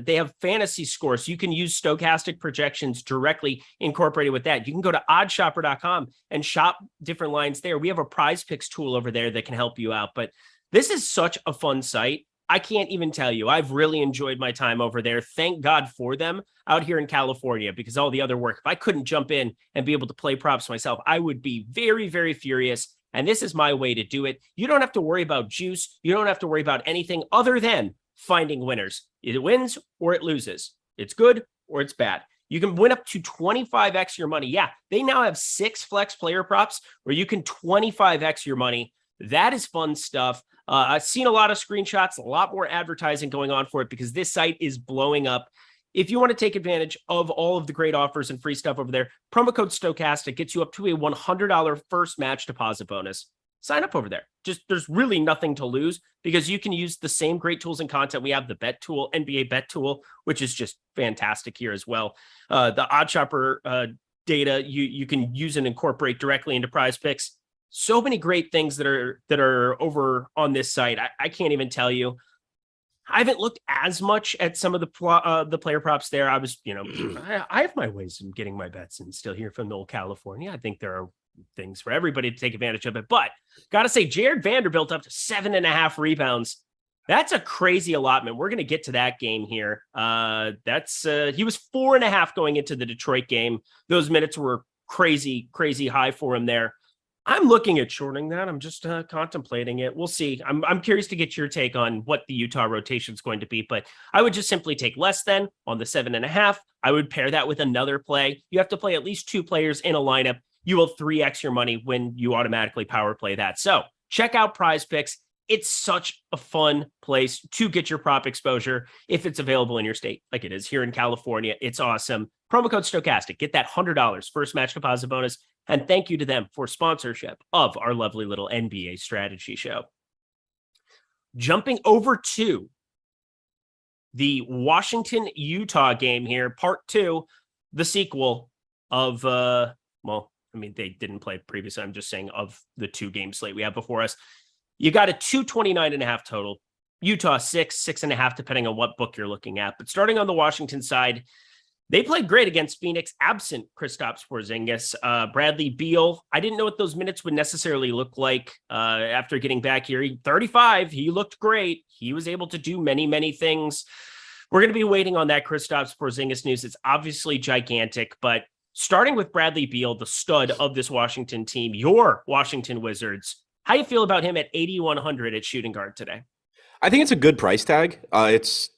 [SPEAKER 1] They have fantasy scores. You can use Stokastic projections directly incorporated with that. You can go to oddshopper.com and shop different lines there. We have a prize picks tool over there that can help you out. But this is such a fun site. I can't even tell you. I've really enjoyed my time over there. Thank God for them out here in California, because all the other work, if I couldn't jump in and be able to play props myself, I would be very, very furious. And this is my way to do it. You don't have to worry about juice. You don't have to worry about anything other than finding winners. It wins or it loses. It's good or it's bad. You can win up to 25x your money. Yeah, they now have 6 flex player props where you can 25x your money. That is fun stuff. I've seen a lot of screenshots, a lot more advertising going on for it because this site is blowing up. If you want to take advantage of all of the great offers and free stuff over there, promo code Stokastic gets you up to a $100 first match deposit bonus. Sign up over there. There's really nothing to lose because you can use the same great tools and content. We have the bet tool, NBA bet tool, which is just fantastic here as well. The OddsShopper data you can use and incorporate directly into prize picks. So many great things that are over on this site. I can't even tell you. I haven't looked as much at some of the player props there. I was, I have my ways of getting my bets and still here from old California. I think there are things for everybody to take advantage of it. But got to say, Jared Vanderbilt up to 7.5 rebounds. That's a crazy allotment. We're going to get to that game here. He was 4.5 going into the Detroit game. Those minutes were crazy, crazy high for him there. I'm looking at shorting that. I'm just contemplating it. We'll see. I'm curious to get your take on what the Utah rotation is going to be, but I would just simply take less than on the 7.5. I would pair that with another play. You have to play at least 2 players in a lineup. You will 3x your money when you automatically power play that. So check out Prize Picks. It's such a fun place to get your prop exposure if it's available in your state, like it is here in California. It's awesome. Promo code Stokastic. Get that $100 first match deposit bonus. And thank you to them for sponsorship of our lovely little NBA strategy show. Jumping over to the Washington-Utah game here, part 2, the sequel of, they didn't play previously. I'm just saying of the 2-game slate we have before us. You got a 229.5 total. Utah 6.5, depending on what book you're looking at. But starting on the Washington side, they played great against Phoenix, absent Kristaps Porzingis. Bradley Beal, I didn't know what those minutes would necessarily look like after getting back here. 35, he looked great. He was able to do many, many things. We're going to be waiting on that Kristaps Porzingis news. It's obviously gigantic, but starting with Bradley Beal, the stud of this Washington team, your Washington Wizards, how do you feel about him at 8,100 at shooting guard today?
[SPEAKER 2] I think it's a good price tag. It's,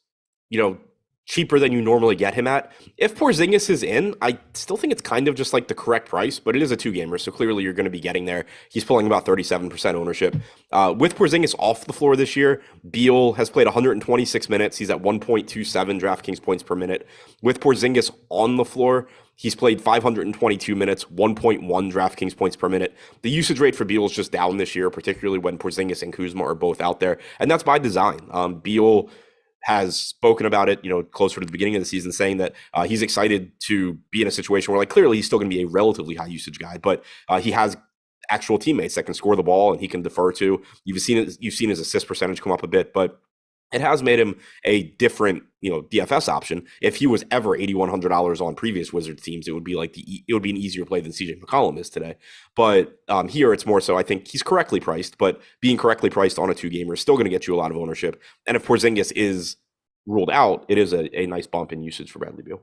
[SPEAKER 2] cheaper than you normally get him at. If Porzingis is in, I still think it's kind of just like the correct price, but it is a 2-gamer, so clearly you're going to be getting there. He's pulling about 37% ownership. With Porzingis off the floor this year, Beal has played 126 minutes. He's at 1.27 DraftKings points per minute. With Porzingis on the floor, he's played 522 minutes, 1.1 DraftKings points per minute. The usage rate for Beal is just down this year, particularly when Porzingis and Kuzma are both out there, and that's by design. Beal has spoken about it, closer to the beginning of the season, saying that he's excited to be in a situation where, clearly he's still going to be a relatively high usage guy, but he has actual teammates that can score the ball and he can defer to. You've seen his assist percentage come up a bit, but it has made him a different, DFS option. If he was ever $8,100 on previous Wizards teams, it would be it would be an easier play than CJ McCollum is today. But here it's more so, I think he's correctly priced, but being correctly priced on a 2-gamer is still going to get you a lot of ownership. And if Porzingis is ruled out, it is a nice bump in usage for Bradley Beal.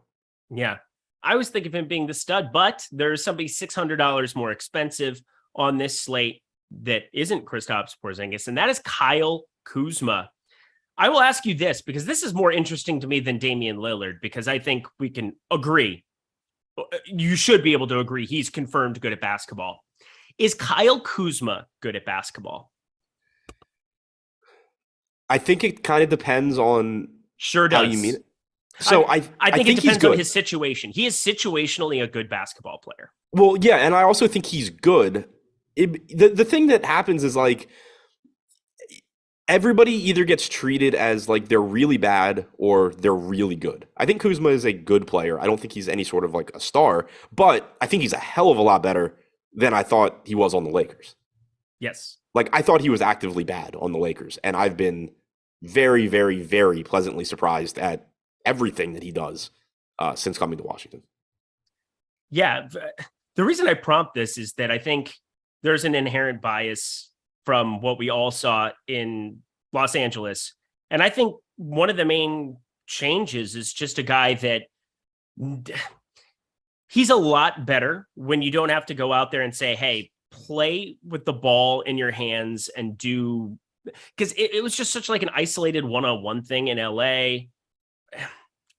[SPEAKER 1] Yeah. I was thinking of him being the stud, but there's somebody $600 more expensive on this slate that isn't Kristaps Porzingis, and that is Kyle Kuzma. I will ask you this because this is more interesting to me than Damian Lillard, because I think we can agree. You should be able to agree he's confirmed good at basketball. Is Kyle Kuzma good at basketball?
[SPEAKER 2] I think it kind of depends on
[SPEAKER 1] Sure does.
[SPEAKER 2] how you mean it. So
[SPEAKER 1] I think it
[SPEAKER 2] he's
[SPEAKER 1] depends on
[SPEAKER 2] good.
[SPEAKER 1] his situation. He is situationally a good basketball player.
[SPEAKER 2] Well, yeah, and I also think he's good. The thing that happens is like everybody either gets treated as like they're really bad or they're really good. I think Kuzma is a good player. I don't think he's any sort of like a star, but I think he's a hell of a lot better than I thought he was on the Lakers.
[SPEAKER 1] Yes.
[SPEAKER 2] Like I thought he was actively bad on the Lakers, and I've been very, very, very pleasantly surprised at everything that he does since coming to Washington.
[SPEAKER 1] Yeah. The reason I prompt this is that I think there's an inherent bias from what we all saw in Los Angeles. And I think one of the main changes is just a guy that he's a lot better when you don't have to go out there and say, hey, play with the ball in your hands and do, because it was just such like an isolated one-on-one thing in LA.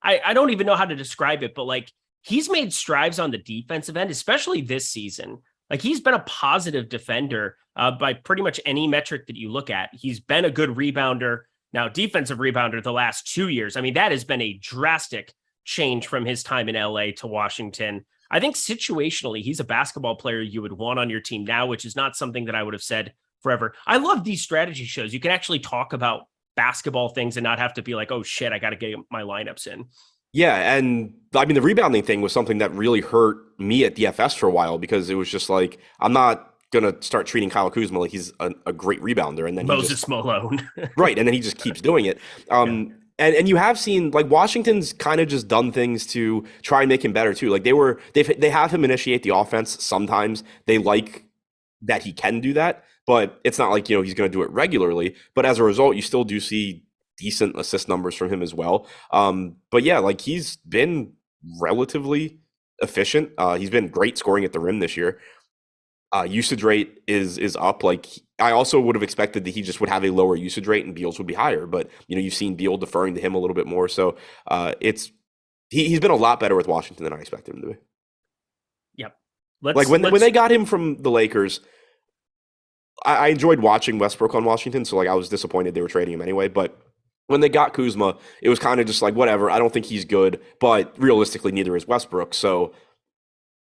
[SPEAKER 1] I don't even know how to describe it, but like he's made strides on the defensive end, especially this season. Like he's been a positive defender by pretty much any metric that you look at. He's been a good rebounder. Now, defensive rebounder the last 2 years. I mean, that has been a drastic change from his time in LA to Washington. I think situationally, he's a basketball player you would want on your team now, which is not something that I would have said forever. I love these strategy shows. You can actually talk about basketball things and not have to be like, oh shit, I got to get my lineups in.
[SPEAKER 2] Yeah, and I mean the rebounding thing was something that really hurt me at DFS for a while because it was just like I'm not gonna start treating Kyle Kuzma like he's a great rebounder, and then
[SPEAKER 1] Moses Malone,
[SPEAKER 2] right, and then he just keeps doing it.
[SPEAKER 1] Yeah.
[SPEAKER 2] And you have seen like Washington's kind of just done things to try and make him better too. Like they have him initiate the offense sometimes. They like that he can do that, but it's not like he's going to do it regularly. But as a result, you still do see decent assist numbers from him as well. But yeah, like he's been relatively efficient. He's been great scoring at the rim this year. Usage rate is up. Like I also would have expected that he just would have a lower usage rate and Beal's would be higher. But you've seen Beal deferring to him a little bit more. So he's been a lot better with Washington than I expected him to be.
[SPEAKER 1] Yep.
[SPEAKER 2] When they got him from the Lakers, I enjoyed watching Westbrook on Washington. So like I was disappointed they were trading him anyway. But when they got Kuzma, it was kind of just like, whatever. I don't think he's good, but realistically, neither is Westbrook. So,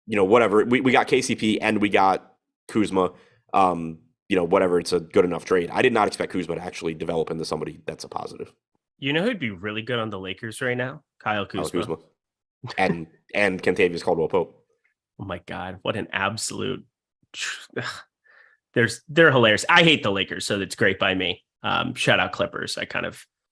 [SPEAKER 2] whatever. We got KCP and we got Kuzma. Whatever. It's a good enough trade. I did not expect Kuzma to actually develop into somebody that's a positive.
[SPEAKER 1] You know who'd be really good on the Lakers right now? Kyle Kuzma.
[SPEAKER 2] And Kentavious Caldwell-Pope.
[SPEAKER 1] Oh my God. What an absolute. They're hilarious. I hate the Lakers, so that's great by me. Shout out Clippers.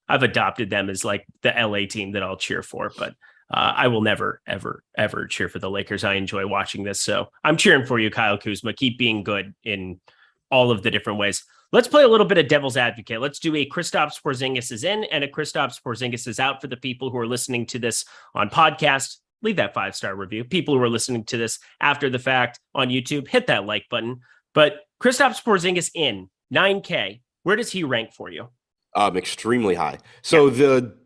[SPEAKER 1] I've adopted them as like the LA team that I'll cheer for, but I will never, ever, ever cheer for the Lakers. I enjoy watching this. So I'm cheering for you, Kyle Kuzma. Keep being good in all of the different ways. Let's play a little bit of devil's advocate. Let's do a Kristaps Porzingis is in and a Kristaps Porzingis is out for the people who are listening to this on podcast. Leave that 5-star review. People who are listening to this after the fact on YouTube, hit that like button. But Kristaps Porzingis in 9K. Where does he rank for you?
[SPEAKER 2] Extremely high. So on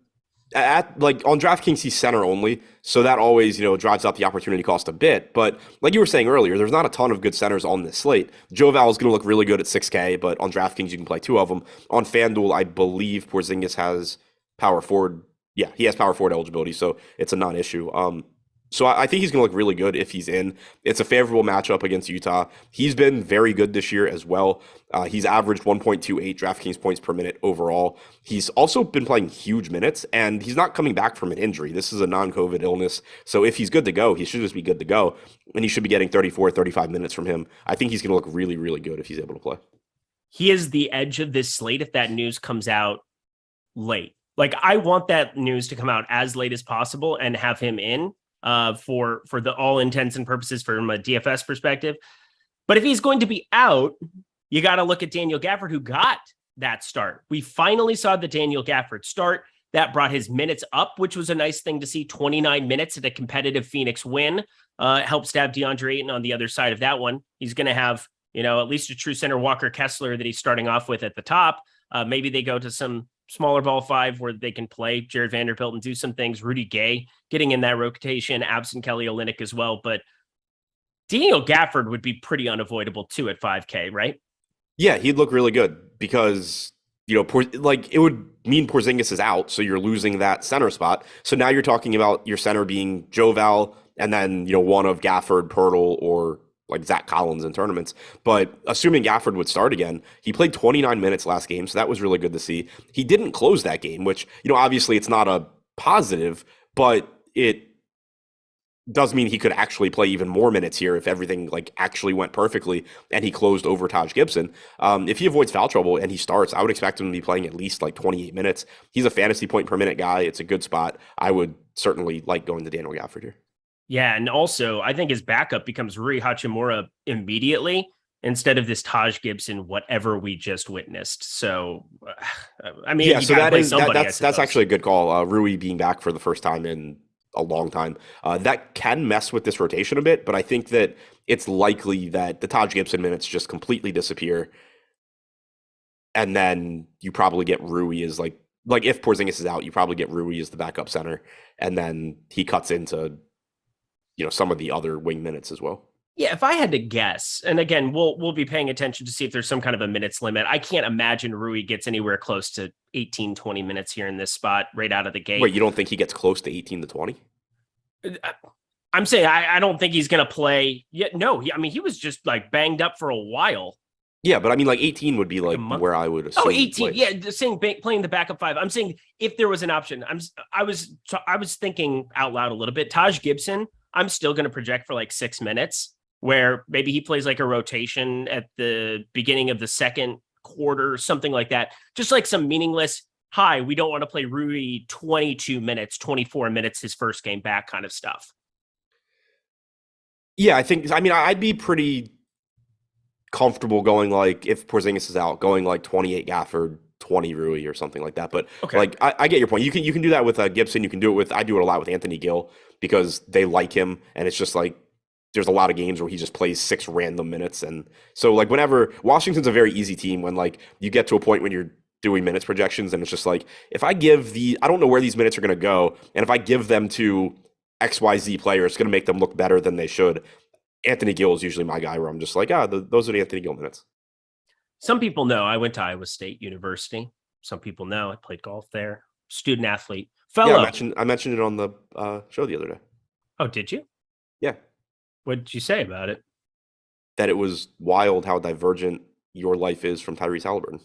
[SPEAKER 2] DraftKings, he's center only. So that always, drives up the opportunity cost a bit. But like you were saying earlier, there's not a ton of good centers on this slate. Joe Val is going to look really good at 6K, but on DraftKings, you can play two of them. On FanDuel, I believe Porzingis has power forward. Yeah, he has power forward eligibility, so it's a non-issue. So I think he's going to look really good if he's in. It's a favorable matchup against Utah. He's been very good this year as well. He's averaged 1.28 DraftKings points per minute overall. He's also been playing huge minutes, and he's not coming back from an injury. This is a non-COVID illness. So if he's good to go, he should just be good to go, and he should be getting 34, 35 minutes from him. I think he's going to look really, really good if he's able to play.
[SPEAKER 1] He is the edge of this slate if that news comes out late. Like, I want that news to come out as late as possible and have him in. For the all intents and purposes from a DFS perspective. But if he's going to be out, you got to look at Daniel Gafford, who got that start. We finally saw the Daniel Gafford start. That brought his minutes up, which was a nice thing to see. 29 minutes at a competitive Phoenix win. Helped stab DeAndre Ayton on the other side of that one. He's going to have, at least a true center Walker Kessler that he's starting off with at the top. Maybe they go to some smaller ball five where they can play Jared Vanderbilt and do some things. Rudy Gay getting in that rotation, absent Kelly Olynyk as well. But Daniel Gafford would be pretty unavoidable too at 5K, right?
[SPEAKER 2] Yeah, he'd look really good because like it would mean Porzingis is out, so you're losing that center spot. So now you're talking about your center being Joval and then, one of Gafford, Pirtle, or like Zach Collins in tournaments. But assuming Gafford would start again, he played 29 minutes last game, so that was really good to see. He didn't close that game, which, obviously it's not a positive, but it does mean he could actually play even more minutes here if everything like actually went perfectly and he closed over Taj Gibson. If he avoids foul trouble and he starts, I would expect him to be playing at least like 28 minutes. He's a fantasy point per minute guy. It's a good spot. I would certainly like going to Daniel Gafford here.
[SPEAKER 1] Yeah, and also I think his backup becomes Rui Hachimura immediately instead of this Taj Gibson, whatever we just witnessed. So, I mean,
[SPEAKER 2] yeah, so that's actually a good call. Rui being back for the first time in a long time. That can mess with this rotation a bit, but I think that it's likely that the Taj Gibson minutes just completely disappear. And then you probably get Rui as like if Porzingis is out, you probably get Rui as the backup center. And then he cuts into, some of the other wing minutes as well.
[SPEAKER 1] Yeah, if I had to guess, and again, we'll be paying attention to see if there's some kind of a minutes limit. I can't imagine Rui gets anywhere close to 18, 20 minutes here in this spot right out of the gate.
[SPEAKER 2] Wait, you don't think he gets close to 18 to 20?
[SPEAKER 1] I'm saying I don't think he's going to play yet. No, he was just like banged up for a while.
[SPEAKER 2] Yeah, but I mean, like 18 would be like where I would assume.
[SPEAKER 1] Oh, 18. Yeah, saying playing the backup five. I'm saying if there was an option, I was thinking out loud a little bit. Taj Gibson, I'm still going to project for like 6 minutes, where maybe he plays like a rotation at the beginning of the second quarter, something like that. Just like some meaningless, hi, we don't want to play Rui 22 minutes, 24 minutes, his first game back kind of stuff.
[SPEAKER 2] Yeah, I'd be pretty comfortable going like, if Porzingis is out, going like 28 Gafford, 20 Rui or something like that. But okay. Like, I get your point. You can do that with Gibson. You can do it I do it a lot with Anthony Gill because they like him. And it's just like, there's a lot of games where he just plays 6 random minutes. And so like whenever Washington's a very easy team when like you get to a point when you're doing minutes projections and it's just like, if I don't know where these minutes are going to go. And if I give them to XYZ player, it's going to make them look better than they should. Anthony Gill is usually my guy where I'm just like, those are the Anthony Gill minutes.
[SPEAKER 1] Some people know I went to Iowa State University. Some people know I played golf there. Student athlete. Fellow.
[SPEAKER 2] Yeah, I mentioned it on the show the other day.
[SPEAKER 1] Oh, did you?
[SPEAKER 2] Yeah.
[SPEAKER 1] What did you say about it?
[SPEAKER 2] That it was wild how divergent your life is from Tyrese Halliburton.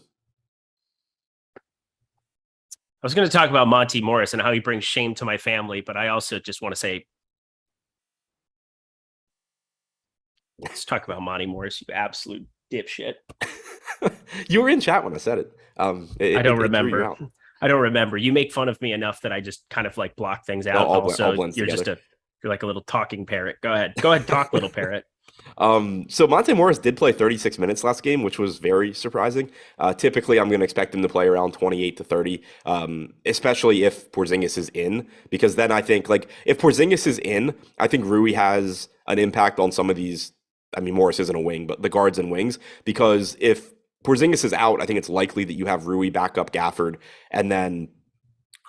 [SPEAKER 1] I was going to talk about Monty Morris and how he brings shame to my family, but I also just want to say, let's talk about Monty Morris, you absolute dipshit.
[SPEAKER 2] You were in chat when I said it.
[SPEAKER 1] I don't remember. I don't remember. You make fun of me enough that I just kind of like block things out. Also, you're together. You're like a little talking parrot. Go ahead, talk, little parrot.
[SPEAKER 2] So Monte Morris did play 36 minutes last game, which was very surprising. Typically, I'm going to expect him to play around 28 to 30, especially if Porzingis is in, because then I think like if Porzingis is in, I think Rui has an impact on some of these. I mean, Morris isn't a wing, but the guards and wings, because if Porzingis is out, I think it's likely that you have Rui back up Gafford, and then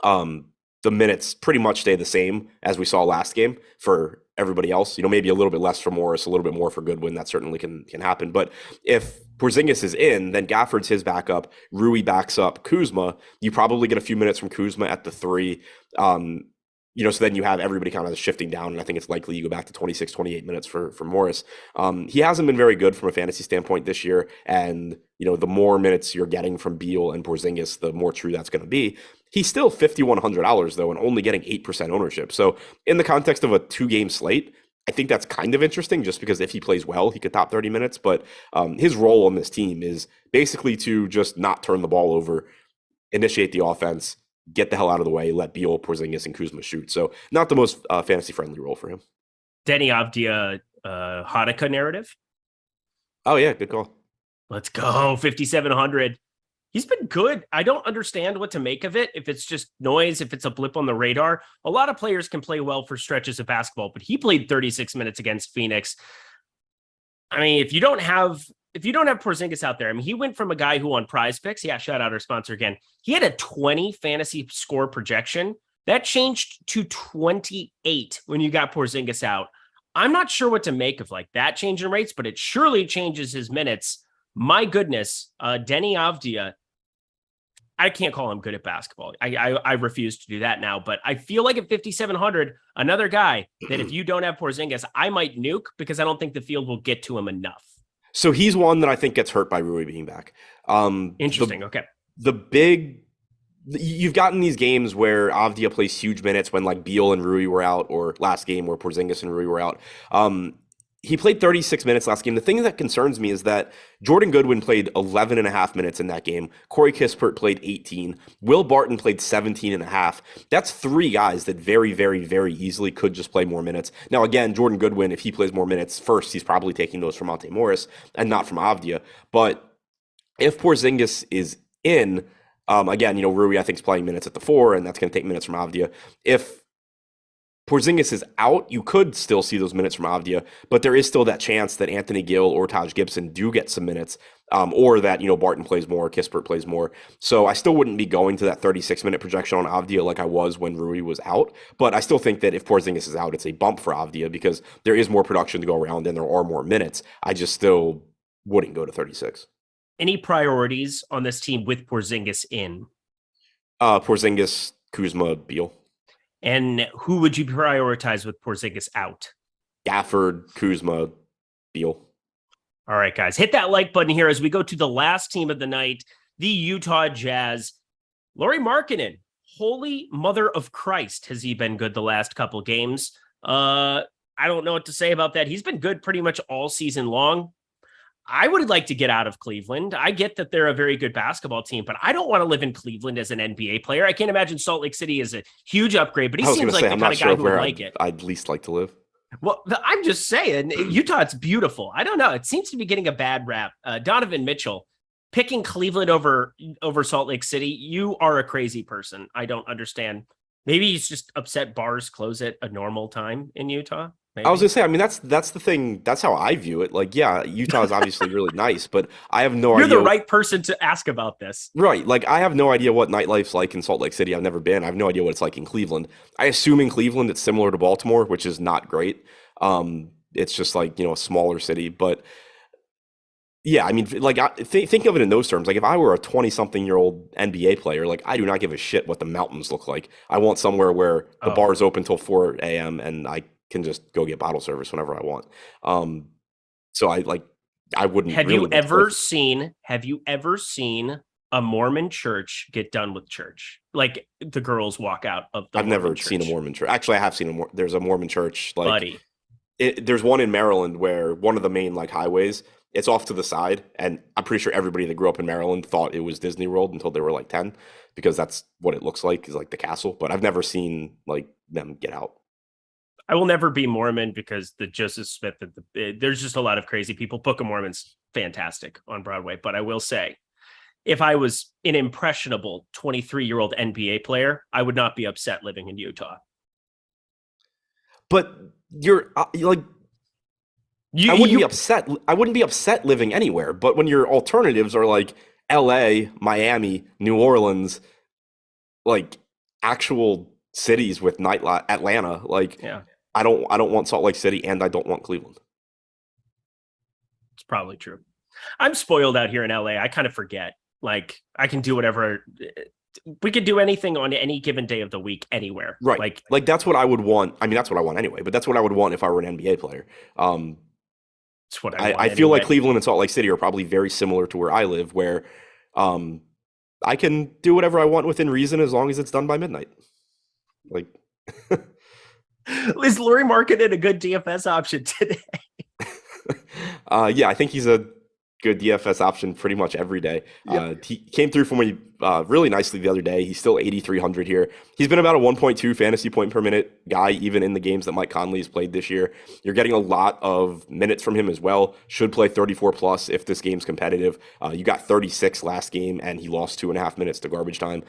[SPEAKER 2] the minutes pretty much stay the same as we saw last game for everybody else. Maybe a little bit less for Morris, a little bit more for Goodwin. That certainly can happen. But if Porzingis is in, then Gafford's his backup. Rui backs up Kuzma. You probably get a few minutes from Kuzma at the 3. So then you have everybody kind of shifting down, and I think it's likely you go back to 26, 28 minutes for Morris. He hasn't been very good from a fantasy standpoint this year, and the more minutes you're getting from Beal and Porzingis, the more true that's going to be. He's still $5,100 though, and only getting 8% ownership. So in the context of a 2-game slate, I think that's kind of interesting just because if he plays well, he could top 30 minutes. But his role on this team is basically to just not turn the ball over, initiate the offense, get the hell out of the way, let Beal, Porzingis, and Kuzma shoot. So not the most fantasy-friendly role for him.
[SPEAKER 1] Denny Avdia Hanukkah narrative?
[SPEAKER 2] Oh, yeah, good call.
[SPEAKER 1] Let's go, 5,700. He's been good. I don't understand what to make of it. If it's just noise, if it's a blip on the radar. A lot of players can play well for stretches of basketball, but he played 36 minutes against Phoenix. I mean, if you don't have Porzingis out there, I mean, he went from a guy who on Prize Picks, yeah, shout out our sponsor again, he had a 20 fantasy score projection. That changed to 28 when you got Porzingis out. I'm not sure what to make of like that change in rates, but it surely changes his minutes. My goodness, Denny Avdia, I can't call him good at basketball. I refuse to do that now, but I feel like at 5,700, another guy that if you don't have Porzingis, I might nuke because I don't think the field will get to him enough.
[SPEAKER 2] So he's one that I think gets hurt by Rui being back.
[SPEAKER 1] Interesting. Okay.
[SPEAKER 2] You've gotten these games where Avdia plays huge minutes when like Beal and Rui were out, or last game where Porzingis and Rui were out. He played 36 minutes last game. The thing that concerns me is that Jordan Goodwin played 11 and a half minutes in that game. Corey Kispert played 18. Will Barton played 17 and a half. That's three guys that very, very, very easily could just play more minutes. Now, again, Jordan Goodwin, if he plays more minutes first, he's probably taking those from Monte Morris and not from Avdia. But if Porzingis is in, again, Rui, I think, is playing minutes at the 4, and that's going to take minutes from Avdia. If Porzingis is out, you could still see those minutes from Avdia, but there is still that chance that Anthony Gill or Taj Gibson do get some minutes, or that, Barton plays more, Kispert plays more. So I still wouldn't be going to that 36-minute projection on Avdia like I was when Rui was out, but I still think that if Porzingis is out, it's a bump for Avdia because there is more production to go around and there are more minutes. I just still wouldn't go to 36.
[SPEAKER 1] Any priorities on this team with Porzingis in?
[SPEAKER 2] Porzingis, Kuzma, Beal.
[SPEAKER 1] And who would you prioritize with Porzingis out?
[SPEAKER 2] Gafford, Kuzma, Beal.
[SPEAKER 1] All right, guys, hit that like button here as we go to the last team of the night, the Utah Jazz. Lauri Markkanen, holy mother of Christ, has he been good the last couple games? I don't know what to say about that. He's been good pretty much all season long. I would like to get out of Cleveland. I get that they're a very good basketball team, but I don't want to live in Cleveland as an NBA player. I can't imagine Salt Lake City is a huge upgrade, but he seems like the kind of guy who would like it.
[SPEAKER 2] I'd least like to live.
[SPEAKER 1] Well, I'm just saying, Utah, it's beautiful. I don't know. It seems to be getting a bad rap. Donovan Mitchell, picking Cleveland over Salt Lake City. You are a crazy person. I don't understand. Maybe he's just upset bars close at a normal time in Utah. Maybe.
[SPEAKER 2] I was gonna say, I mean, that's the thing. That's how I view it. Like, yeah, Utah is obviously really nice, but I have no idea.
[SPEAKER 1] You're the right person to ask about this.
[SPEAKER 2] Right. Like, I have no idea what nightlife's like in Salt Lake City. I've never been. I have no idea what it's like in Cleveland. I assume in Cleveland it's similar to Baltimore, which is not great. It's just like, a smaller city. But yeah, I mean, like, think of it in those terms. Like, if I were a 20-something-year-old NBA player, like, I do not give a shit what the mountains look like. I want somewhere where the bar is open till 4 a.m. and I can just go get bottle service whenever I want. So I wouldn't.
[SPEAKER 1] Have you ever seen a Mormon church get done with church? Like the girls walk out of the.
[SPEAKER 2] I've never seen a Mormon church. Actually, I have seen there's a Mormon church. Like, buddy, there's one in Maryland where one of the main highways. It's off to the side, and I'm pretty sure everybody that grew up in Maryland thought it was Disney World until they were 10, because that's what it looks like, is the castle. But I've never seen them get out.
[SPEAKER 1] I will never be Mormon because the Joseph Smith, there's just a lot of crazy people. Book of Mormon's fantastic on Broadway. But I will say, if I was an impressionable 23-year-old NBA player, I would not be upset living in Utah.
[SPEAKER 2] But I wouldn't be upset. I wouldn't be upset living anywhere. But when your alternatives are LA, Miami, New Orleans, actual cities with nightlife, Atlanta, yeah. I don't want Salt Lake City, and I don't want Cleveland.
[SPEAKER 1] It's probably true. I'm spoiled out here in LA. I kind of forget. I can do whatever. We could do anything on any given day of the week, anywhere.
[SPEAKER 2] Right. That's what I would want. I mean, that's what I want anyway. But that's what I would want if I were an NBA player.
[SPEAKER 1] It's what I
[SPEAKER 2] feel like Cleveland and Salt Lake City are probably very similar to where I live, where I can do whatever I want within reason as long as it's done by midnight.
[SPEAKER 1] Is Lauri Markkanen a good DFS option today?
[SPEAKER 2] Yeah, I think he's a good DFS option pretty much every day. Yep. He came through for me really nicely the other day. He's still 8,300 here. He's been about a 1.2 fantasy point per minute guy, even in the games that Mike Conley has played this year. You're getting a lot of minutes from him as well. Should play 34 plus if this game's competitive. You got 36 last game, and he lost 2.5 minutes to garbage time.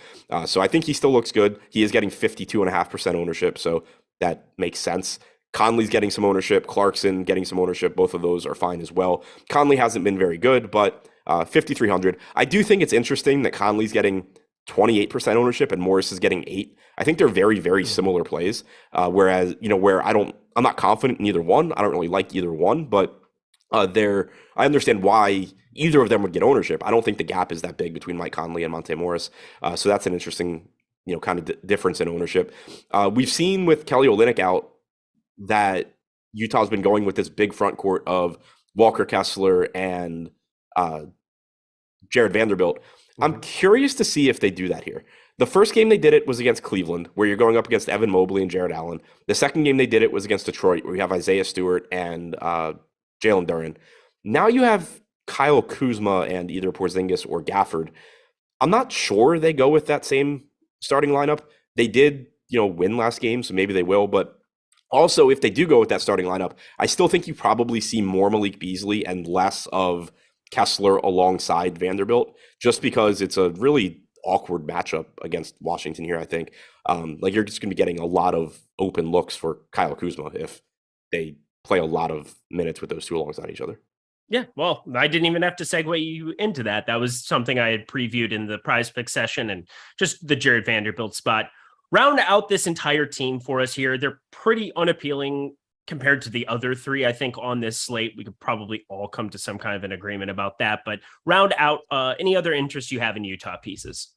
[SPEAKER 2] So I think he still looks good. He is getting 52.5% ownership, so that makes sense. Conley's getting some ownership. Clarkson getting some ownership. Both of those are fine as well. Conley hasn't been very good, but 5,300. I do think it's interesting that Conley's getting 28% ownership and Morris is getting 8. I think they're very, very similar plays. Whereas, where I'm not confident in either one. I don't really like either one, but I understand why either of them would get ownership. I don't think the gap is that big between Mike Conley and Monte Morris. So that's an interesting, kind of difference in ownership. We've seen with Kelly Olynyk out that Utah's been going with this big front court of Walker Kessler and Jared Vanderbilt. I'm curious to see if they do that here. The first game they did it was against Cleveland, where you're going up against Evan Mobley and Jared Allen. The second game they did it was against Detroit, where you have Isaiah Stewart and Jalen Duren. Now you have Kyle Kuzma and either Porzingis or Gafford. I'm not sure they go with that same starting lineup. They did, win last game, so maybe they will. But also, if they do go with that starting lineup, I still think you probably see more Malik Beasley and less of Kessler alongside Vanderbilt, just because it's a really awkward matchup against Washington here, I think. You're just going to be getting a lot of open looks for Kyle Kuzma if they play a lot of minutes with those two alongside each other.
[SPEAKER 1] Yeah, well, I didn't even have to segue you into that. That was something I had previewed in the prize pick session, and just the Jared Vanderbilt spot. Round out this entire team for us here. They're pretty unappealing compared to the other three, I think, on this slate. We could probably all come to some kind of an agreement about that, but round out any other interest you have in Utah pieces.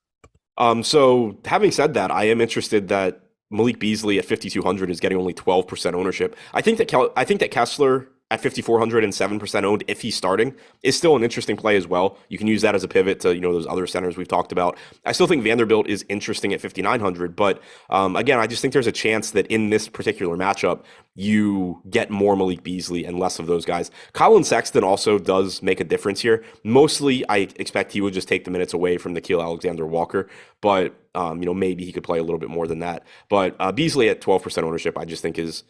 [SPEAKER 2] So having said that, I am interested that Malik Beasley at 5,200 is getting only 12% ownership. I think that Kessler at 5,400 and 7% owned, if he's starting, is still an interesting play as well. You can use that as a pivot to, those other centers we've talked about. I still think Vanderbilt is interesting at 5,900, but again, I just think there's a chance that in this particular matchup, you get more Malik Beasley and less of those guys. Colin Sexton also does make a difference here. Mostly, I expect he would just take the minutes away from Nickeil Alexander-Walker, but maybe he could play a little bit more than that. But Beasley at 12% ownership, I just think is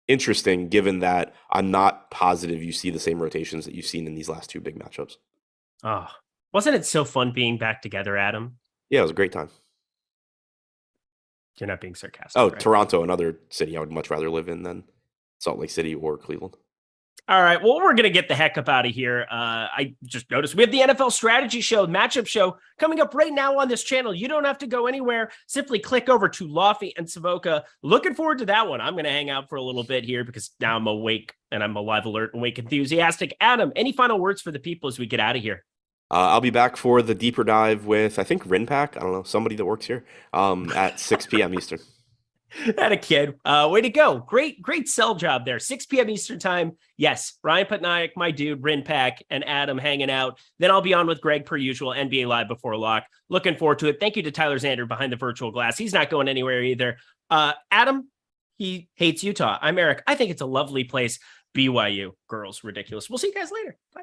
[SPEAKER 2] interesting, given that I'm not positive you see the same rotations that you've seen in these last two big matchups.
[SPEAKER 1] Oh, wasn't it so fun being back together, Adam?
[SPEAKER 2] Yeah, it was a great time.
[SPEAKER 1] You're not being sarcastic.
[SPEAKER 2] Oh,
[SPEAKER 1] right?
[SPEAKER 2] Toronto, another city I would much rather live in than Salt Lake City or Cleveland.
[SPEAKER 1] All right, well, we're going to get the heck up out of here. I just noticed we have the NFL strategy show, matchup show coming up right now on this channel. You don't have to go anywhere. Simply click over to Lofty and Savoca. Looking forward to that one. I'm going to hang out for a little bit here because now I'm awake and I'm alive, alert, awake, enthusiastic. Adam, any final words for the people as we get out of here?
[SPEAKER 2] I'll be back for the deeper dive with, I think, Rinpack. I don't know, somebody that works here at 6 p.m. Eastern.
[SPEAKER 1] That a kid. Way to go. Great sell job there. 6 p.m. Eastern time. Yes. Ryan Patnaik, my dude, Rinpack, and Adam hanging out. Then I'll be on with Greg per usual, NBA Live before lock. Looking forward to it. Thank you to Tyler Zander behind the virtual glass. He's not going anywhere either. Adam, he hates Utah. I'm Eric. I think it's a lovely place. BYU. Girls, ridiculous. We'll see you guys later. Bye.